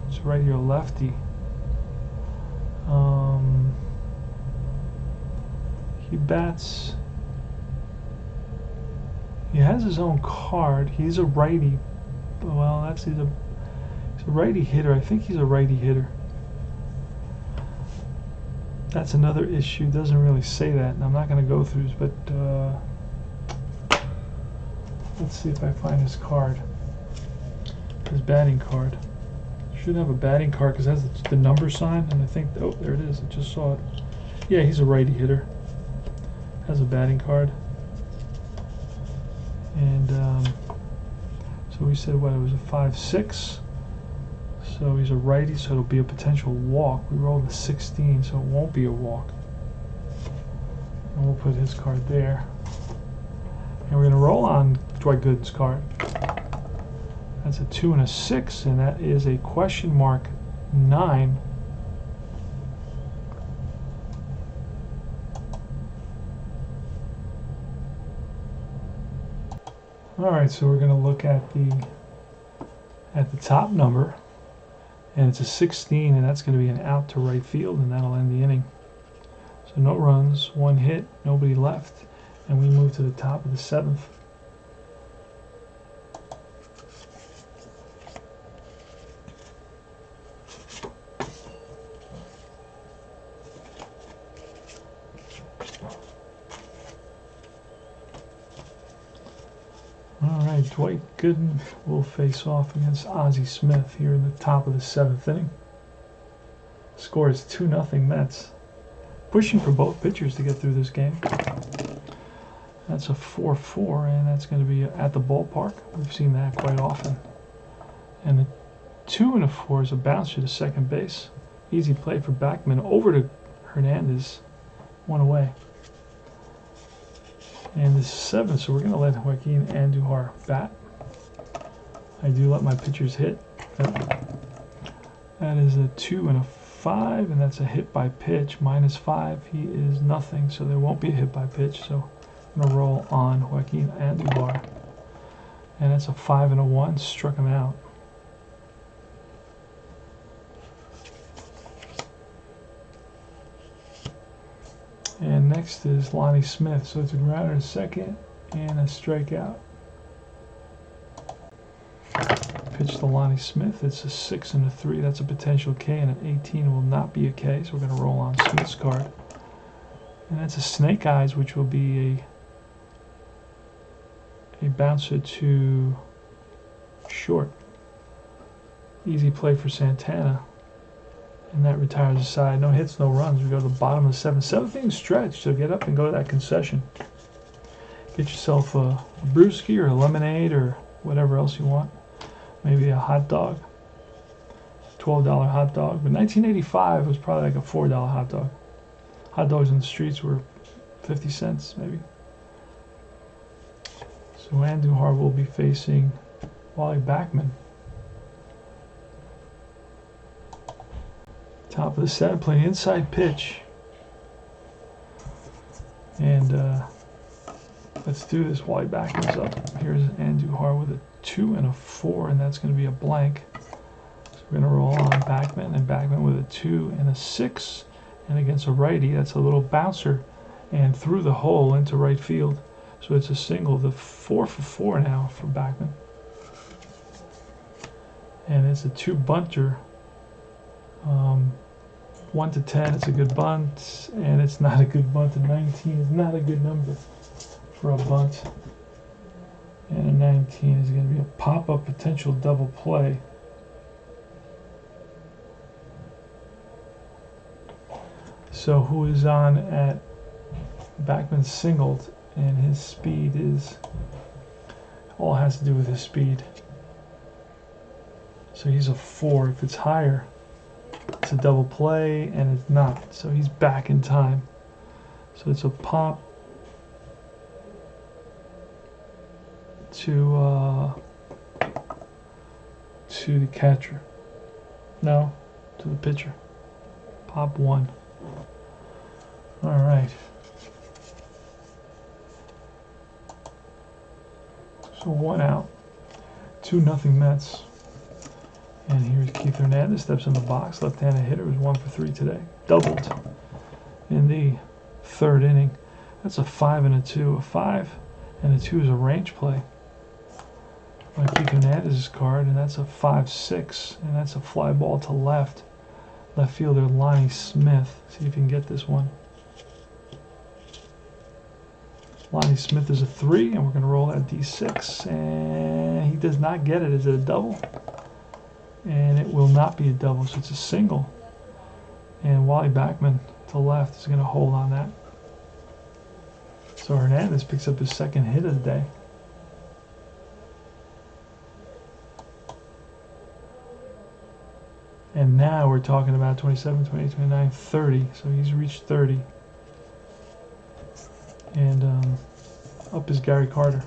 it's right here, lefty. He bats. He has his own card. He's a righty. Well, actually, he's a righty hitter. I think he's a righty hitter. That's another issue. Doesn't really say that, and I'm not going to go through this, but let's see if I find his card. His batting card. Should have a batting card because it has the number sign, and I think, oh, there it is. I just saw it. Yeah, he's a righty hitter. Has a batting card. And so we said what, it was a 5-6. So he's a righty, so it'll be a potential walk. We rolled a 16, so it won't be a walk. And we'll put his card there. And we're going to roll on Dwight Gooden's card. That's a 2 and a 6, and that is a question mark 9. Alright, so we're going to look at the top number, and it's a 16, and that's going to be an out to right field, and that'll end the inning. So no runs, 1 hit, nobody left, and we move to the top of the 7th. Alright, Dwight Gooden will face off against Ozzie Smith here in the top of the 7th inning. Score is 2-0 Mets. Pushing for both pitchers to get through this game. That's a 4-4, and that's going to be at the ballpark. We've seen that quite often. And the 2 and a 4 is a bouncer to second base. Easy play for Bachmann over to Hernandez. 1 away. And this is 7, so we're going to let Joaquin Andujar bat. I do let my pitchers hit. That is a 2 and a 5, and that's a hit by pitch. -5, he is nothing, so there won't be a hit by pitch. So I'm going to roll on Joaquin Andujar. And that's a 5 and a 1, struck him out. And next is Lonnie Smith. So it's a grounder to second and a strikeout. Pitch to Lonnie Smith. It's a 6 and a 3. That's a potential K, and an 18 will not be a K. So we're going to roll on Smith's card. And that's a Snake Eyes, which will be a bouncer to short. Easy play for Santana. And that retires the side. No hits, no runs. We go to the bottom of the 7th. 7th inning stretch, so get up and go to that concession. Get yourself a brewski or a lemonade or whatever else you want. Maybe a hot dog. $12 hot dog. But 1985 was probably like a $4 hot dog. Hot dogs in the streets were 50 cents maybe. So Andujar will be facing Wally Bachmann. Top of the 7th, playing inside pitch. And let's do this. Wally Bachmann's up. Here's Andujar with a 2 and a 4, and that's going to be a blank. So we're going to roll on Bachmann, and Bachmann with a 2 and a 6. And against a righty, that's a little bouncer and through the hole into right field. So it's a single. The 4 for 4 now for Bachmann. And it's a 2 bunter. 1 to 10, it's a good bunt, and it's not a good bunt. A 19 is not a good number for a bunt. And a 19 is going to be a pop-up potential double play. So who is on at Bachmann singled, and his speed is, all has to do with his speed. So he's a 4. If it's higher, it's a double play, and it's not. So he's back in time. So it's a pop to the catcher. No, to the pitcher. Pop 1. All right. So 1 out. 2-0 Mets. And here's Keith Hernandez, steps in the box. Left-handed hitter was 1 for 3 today. Doubled in the 3rd inning. That's a 5 and a 2. A 5 and a 2 is a range play on Keith Hernandez's card, and that's a 5-6, and that's a fly ball to left. Left fielder Lonnie Smith. See if you can get this one. Lonnie Smith is a 3, and we're going to roll that D6, and he does not get it. Is it a double? And it will not be a double, so it's a single. And Wally Bachmann to left is going to hold on that. So Hernandez picks up his 2nd hit of the day. And now we're talking about 27, 28, 29, 30. So he's reached 30. And Up is Gary Carter.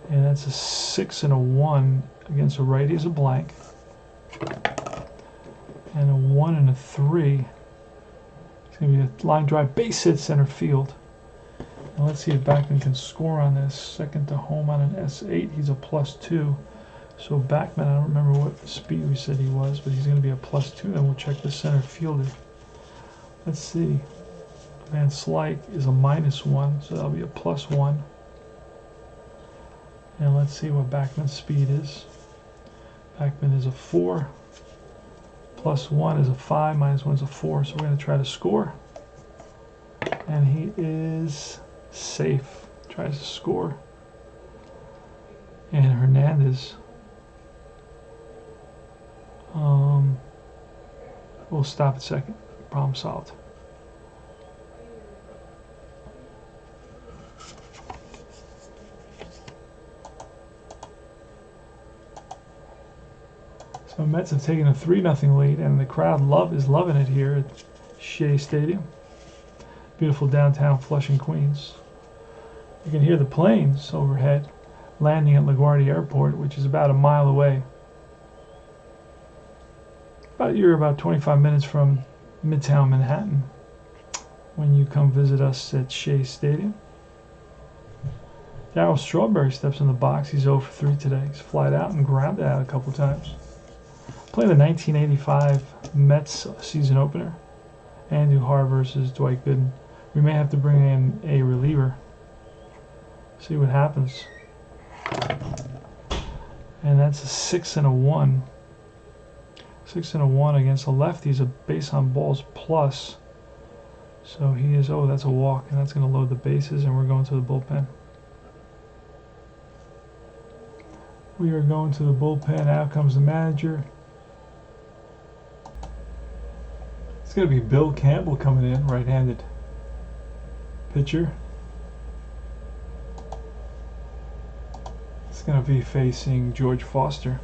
And that's a 6 and a 1 against a righty is a blank. And a 1 and a 3. It's going to be a line drive, base hit, center field. Now let's see if Bachmann can score on this. Second to home on an S8. He's a +2. So Bachmann, I don't remember what speed we said he was, but he's going to be a +2. Then we'll check the center fielder. Let's see. Van Slyke is a -1, so that'll be a +1. And let's see what Bachmann's speed is. Bachmann is a 4. +1 is a 5. -1 is a 4. So we're going to try to score. And he is safe. Tries to score. And Hernandez. We'll stop a second. Problem solved. So Mets have taken a 3-0 lead, and the crowd is loving it here at Shea Stadium. Beautiful downtown Flushing, Queens. You can hear the planes overhead landing at LaGuardia Airport, which is about a mile away. You're about 25 minutes from Midtown Manhattan when you come visit us at Shea Stadium. Darryl Strawberry steps in the box. He's 0 for 3 today. He's flied out and grounded out a couple times. Playing the 1985 Mets season opener. Herr versus Dwight Gooden. We may have to bring in a reliever. See what happens. And that's a 6 and a 1. 6 and a 1 against a lefty is a base on balls plus. So he is, that's a walk, and that's going to load the bases, and we're going to the bullpen. We are going to the bullpen. Out comes the manager. It's going to be Bill Campbell coming in, right-handed pitcher. It's going to be facing George Foster.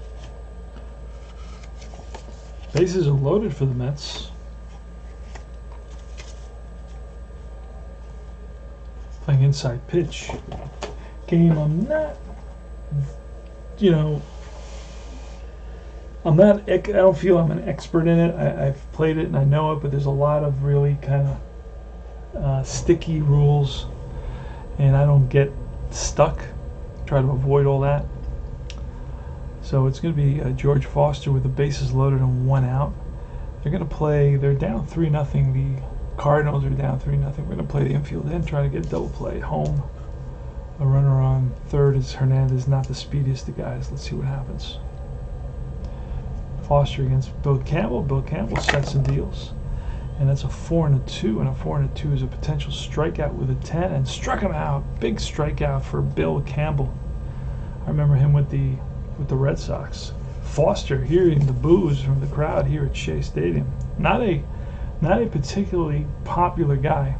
Bases are loaded for the Mets. Playing inside pitch. Game I'm not, I don't feel I'm an expert in it. I've played it and I know it, but there's a lot of really kind of sticky rules, and I don't get stuck. Try to avoid all that. So it's going to be George Foster with the bases loaded and 1 out. They're going to play, they're down 3-0. The Cardinals are down 3-0. We're going to play the infield in, try to get a double play at home. A runner on third is Hernandez, not the speediest of guys. Let's see what happens. Foster against Bill Campbell. Bill Campbell sets and deals. And that's a 4 and a 2, and a 4 and a 2 is a potential strikeout with a 10, and struck him out. Big strikeout for Bill Campbell. I remember him with the Red Sox. Foster hearing the boos from the crowd here at Shea Stadium. Not a particularly popular guy.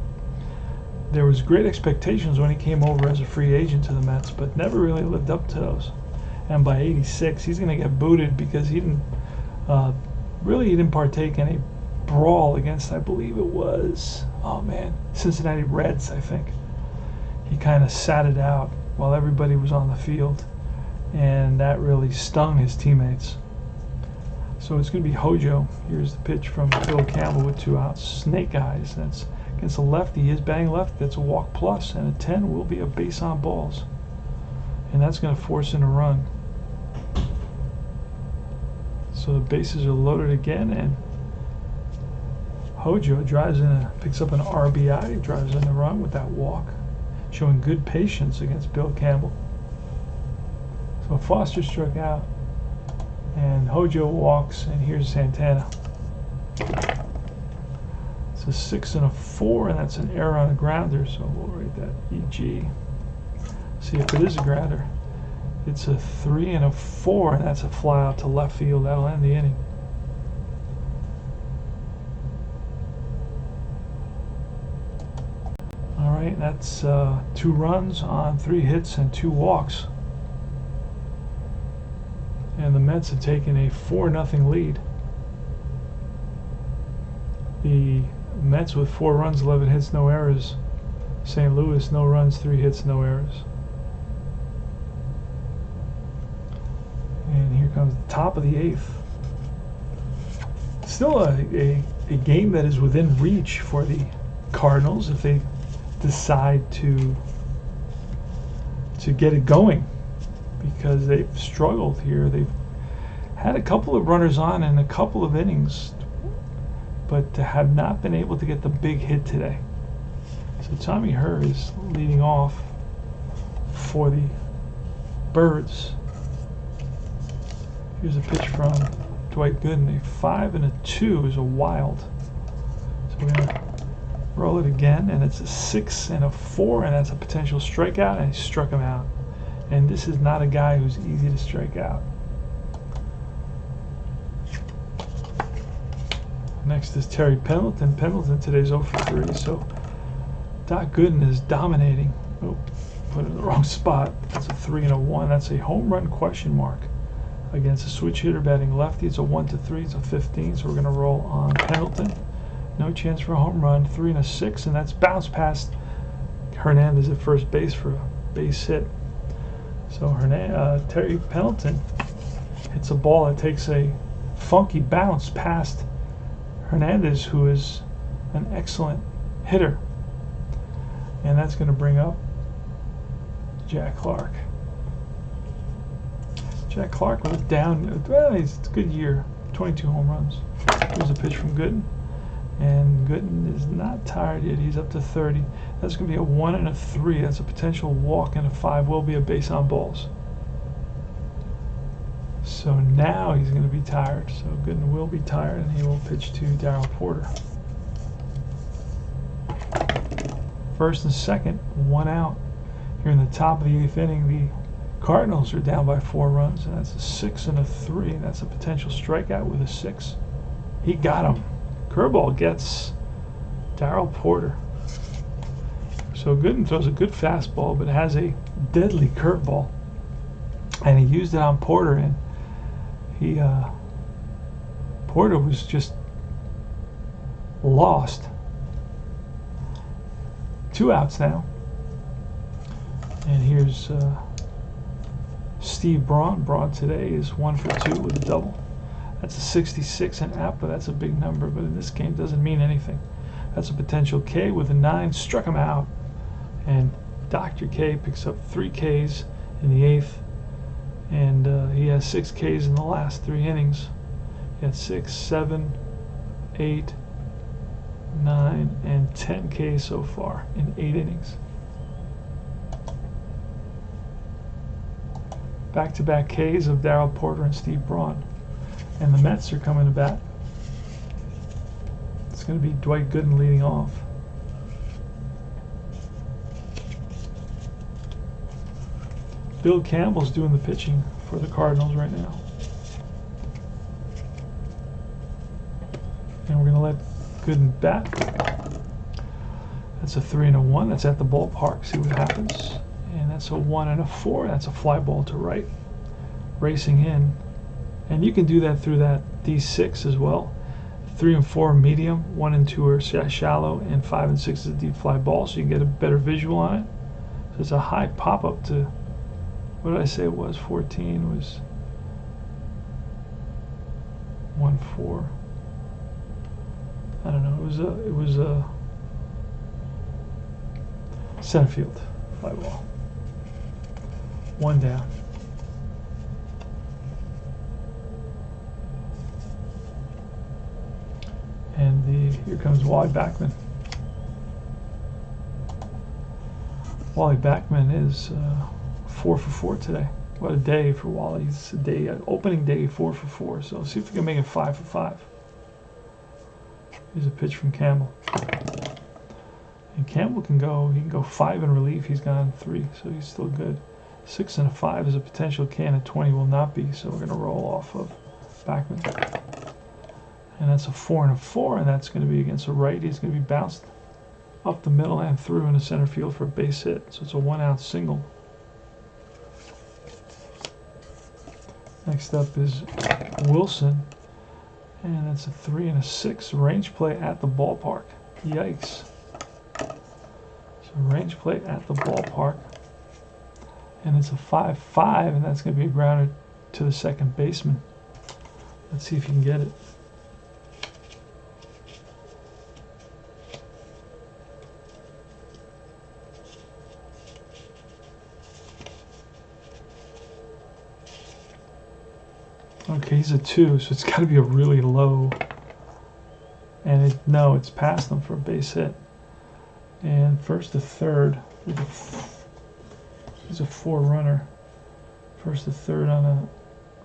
There was great expectations when he came over as a free agent to the Mets, but never really lived up to those. And by '86, he's going to get booted because he didn't partake in a brawl against, I believe it was, Cincinnati Reds, I think. He kind of sat it out while everybody was on the field, and that really stung his teammates. So it's going to be Hojo. Here's the pitch from Bill Campbell with 2 outs. Snake eyes. That's against a lefty. His batting left. That's a walk plus, and a 10 will be a base on balls, and that's going to force in a run. So the bases are loaded again, and Hojo drives in, picks up an RBI. He drives in the run with that walk, showing good patience against Bill Campbell. So Foster struck out, and Hojo walks, and here's Santana. It's a 6 and a 4, and that's an error on a grounder, so we'll write that EG. See if it is a grounder. It's a 3 and a 4, and that's a fly out to left field. That'll end the inning. All right, that's 2 runs on 3 hits and 2 walks. And the Mets have taken a 4-0 lead. The Mets with 4 runs, 11 hits, no errors St. Louis, no runs, 3 hits, no errors. And here comes the top of the 8th. Still a game that is within reach for the Cardinals if they decide to get it going, because they've struggled here. They've had a couple of runners on in a couple of innings, but have not been able to get the big hit today. So Tommy Herr is leading off for the Birds. Here's a pitch from Dwight Gooden. A 5 and a 2 is a wild. So we're going to roll it again, and it's a 6 and a 4, and that's a potential strikeout, and he struck him out. And this is not a guy who's easy to strike out. Next is Terry Pendleton. Pendleton today's 0 for 3, so Doc Gooden is dominating. Oh, put it in the wrong spot. That's a 3 and a 1. That's a home run question mark against a switch hitter batting lefty. It's a 1-3. It's a 15, so we're going to roll on Pendleton. No chance for a home run. 3 and a 6, and that's bounced past Hernandez at first base for a base hit. So Terry Pendleton hits a ball that takes a funky bounce past Hernandez, who is an excellent hitter. And that's going to bring up Jack Clark. Jack Clark was down. Well, it's a good year. 22 home runs. Here's a pitch from Gooden. And Gooden is not tired yet. He's up to 30. That's going to be a 1 and a 3. That's a potential walk, and a 5 will be a base on balls. So now he's going to be tired. So Gooden will be tired, and he will pitch to Darryl Porter. First and second, 1 out. Here in the top of the 8th inning, the Cardinals are down by 4 runs, and that's a 6 and a 3. And that's a potential strikeout with a 6. He got him. Curveball gets Darryl Porter. So Gooden throws a good fastball, but has a deadly curveball, and he used it on Porter, and Porter was just lost. 2 outs now, and here's Steve Braun. Braun today is 1 for 2 with a double. That's a 66 in APA. That's a big number, but in this game doesn't mean anything. That's a potential K with a 9. Struck him out, and Dr. K picks up 3 Ks in the 8th, and he has 6 Ks in the last 3 innings. He had 6, 7, 8, 9, and 10 Ks so far in 8 innings. Back-to-back Ks of Darryl Porter and Steve Braun. And the Mets are coming to bat. It's going to be Dwight Gooden leading off. Bill Campbell's doing the pitching for the Cardinals right now. And we're going to let Gooden bat. That's a 3 and a 1. That's at the ballpark. See what happens. And that's a 1 and a 4. That's a fly ball to right. Racing in. And you can do that through that D6 as well. 3 and 4 are medium, 1 and 2 are shallow, and 5 and 6 is a deep fly ball, so you can get a better visual on it. So it's a high pop up to, what did I say it was? 14 was 1-4. I don't know. It was a center field fly ball. 1 down. And here comes Wally Bachmann. Wally Bachmann is 4 for 4 today. What a day for Wally. It's a day, opening day, 4 for 4. So see if we can make it 5 for 5. Here's a pitch from Campbell. And Campbell can go 5 in relief. He's gone 3, so he's still good. 6 and a 5 is a potential K, and a 20 will not be. So we're going to roll off of Bachmann. And that's a 4 and a 4, and that's going to be against a righty. He's going to be bounced up the middle and through in the center field for a base hit. So it's a 1-out single. Next up is Wilson, and that's a 3 and a 6 range play at the ballpark. Yikes. So range plate at the ballpark. And it's a 5-5, and that's going to be grounded to the second baseman. Let's see if you can get it. Okay, he's a 2, so it's got to be a really low. And no, it's past him for a base hit. And first to third, he's a 4 runner. First to third on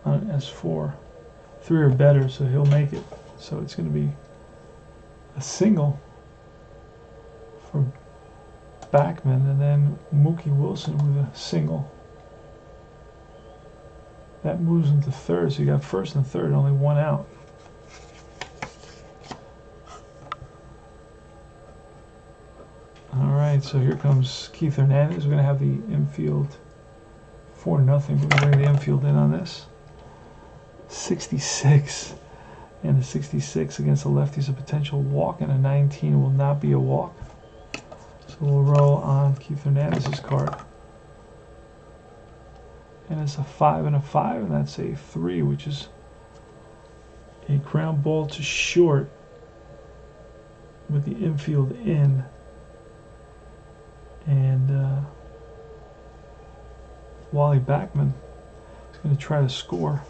an S4. 3 or better, so he'll make it. So it's going to be a single for Bachmann, and then Mookie Wilson with a single. That moves him to third, so you got first and third, only 1 out. All right, so here comes Keith Hernandez. We're going to have the infield 4-0. We're going to bring the infield in on this. 66, and the 66 against a lefty is a potential walk, and a 19 will not be a walk. So we'll roll on Keith Hernandez's card. And it's a 5 and a 5, and that's a 3, which is a ground ball to short with the infield in. And Wally Bachmann is going to try to score.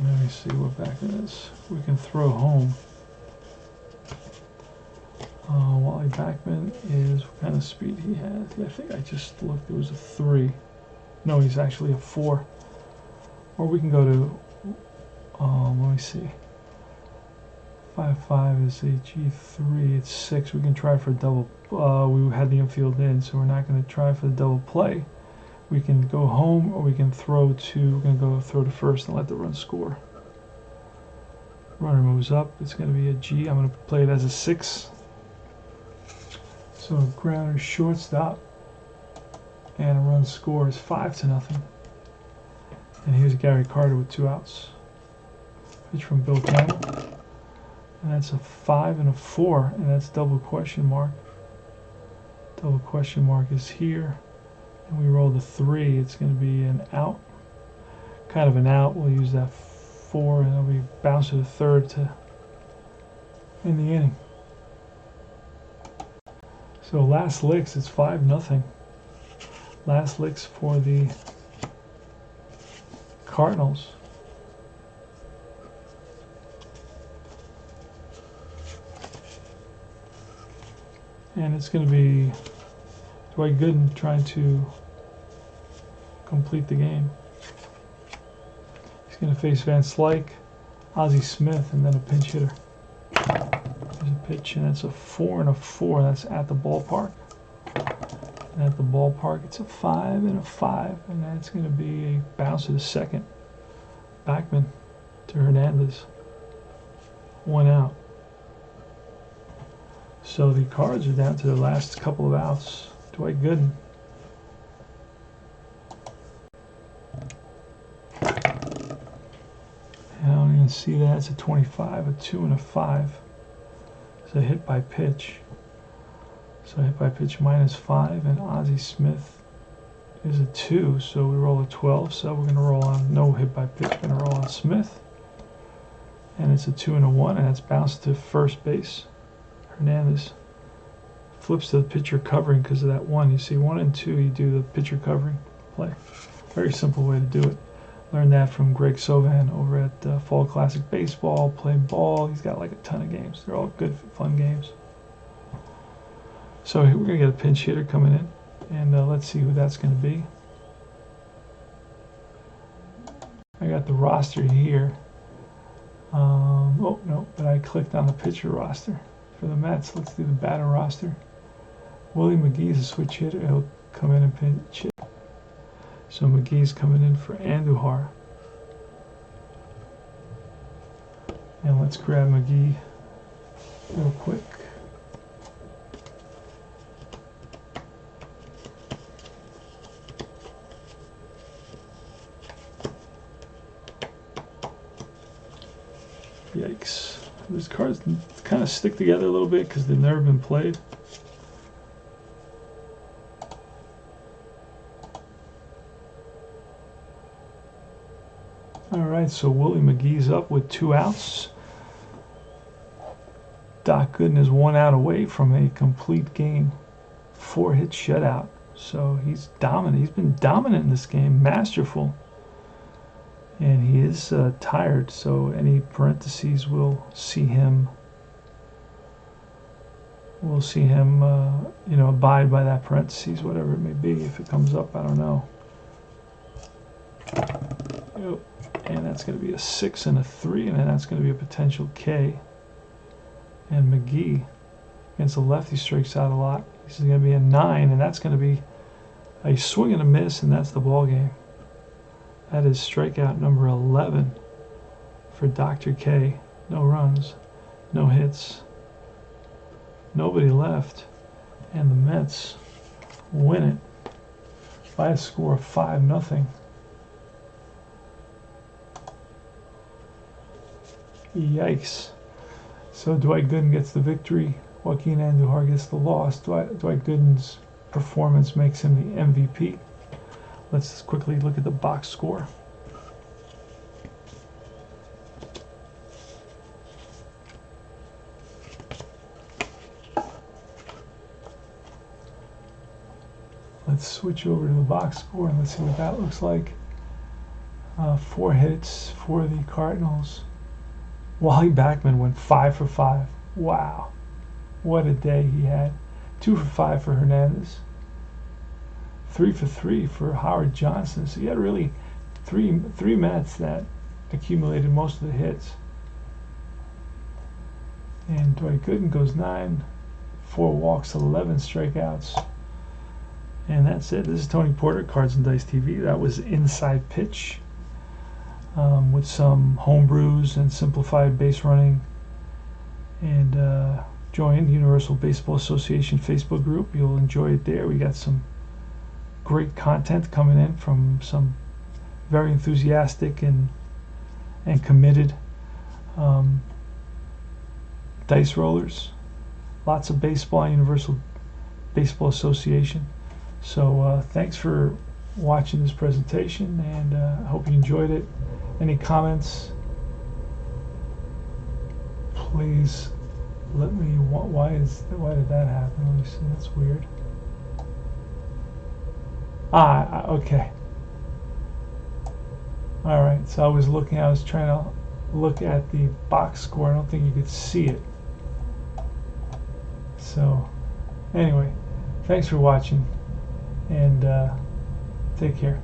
Let me see what Bachmann is. We can throw home. Wally Bachmann is, what kind of speed he has? I think I just looked, it was a 3. No, he's actually a 4. Or we can go to, let me see. 5-5 is a G3, it's 6. We can try for a double. We had the infield in, so we're not going to try for the double play. We can go home, or we can throw to, we're going to go throw to first and let the run score. Runner moves up, it's going to be a G. I'm going to play it as a 6. So grounder shortstop, and a run score is 5-0. And here's Gary Carter with 2 outs. Pitch from Bill Campbell, and that's a 5 and a 4, and that's double question mark. Double question mark is here, and we roll the 3. It's going to be an out, kind of an out. We'll use that 4, and it'll be bounce to the third to end the inning. So last licks, it's 5-0. Last licks for the Cardinals. And it's going to be Dwight Gooden trying to complete the game. He's going to face Van Slyke, Ozzie Smith, and then a pinch hitter. There's a pitch, and that's a 4 and a 4. That's at the ballpark. And at the ballpark, it's a 5 and a 5, and that's going to be a bounce to the second. Bachmann to Hernandez. 1 out. So the Cards are down to the last couple of outs. Dwight Gooden. I don't even see that. It's a 25, a 2 and a 5. It's a hit by pitch. So hit by pitch -5, and Ozzie Smith is a 2, so we roll a 12. So we're going to roll on no hit by pitch. We're going to roll on Smith, and it's a 2 and a 1, and that's bounced to first base. Hernandez flips to the pitcher covering because of that 1. You see 1 and 2, you do the pitcher covering play. Very simple way to do it. Learned that from Greg Sovan over at Fall Classic Baseball. Played ball. He's got like a ton of games. They're all good, fun games. So we're going to get a pinch hitter coming in, and let's see who that's going to be. I got the roster here. Oh, no, but I clicked on the pitcher roster for the Mets. Let's do the batter roster. Willie McGee's a switch hitter. He'll come in and pinch hit. So McGee's coming in for Andujar. And let's grab McGee real quick. These cards kind of stick together a little bit because they've never been played. Alright, so Willie McGee's up with 2 outs. Doc Gooden is 1 out away from a complete game. 4-hit shutout. So he's dominant. He's been dominant in this game. Masterful. And he is tired, so any parentheses will see him. We'll see him, you know, abide by that parentheses, whatever it may be. If it comes up, I don't know. Yep. And that's going to be a 6 and a 3, and then that's going to be a potential K. And McGee against the lefty strikes out a lot. This is going to be a 9, and that's going to be a swing and a miss, and that's the ball game. That is strikeout number 11 for Dr. K. No runs, no hits, nobody left, and the Mets win it by a score of 5-0. Yikes. So Dwight Gooden gets the victory. Joaquin Andujar gets the loss. Dwight Gooden's performance makes him the MVP. Let's quickly look at the box score. Let's switch over to the box score and let's see what that looks like. 4 hits for the Cardinals. Wally Bachmann went 5 for 5. Wow. What a day he had. 2 for 5 for Hernandez. 3 for 3 for Howard Johnson. So you had really three Mets that accumulated most of the hits. And Dwight Gooden goes 9, 4 walks, 11 strikeouts. And that's it. This is Tony Porter, Cards and Dice TV. That was Inside Pitch with some homebrews and simplified base running. And join the Universal Baseball Association Facebook group. You'll enjoy it there. We got some great content coming in from some very enthusiastic and committed dice rollers. Lots of baseball, Universal Baseball Association. So thanks for watching this presentation, and I hope you enjoyed it. Any comments, please let me. Why did that happen? Let me see. That's weird. Okay. All right. So I was trying to look at the box score. I don't think you could see it. So anyway, thanks for watching, and take care.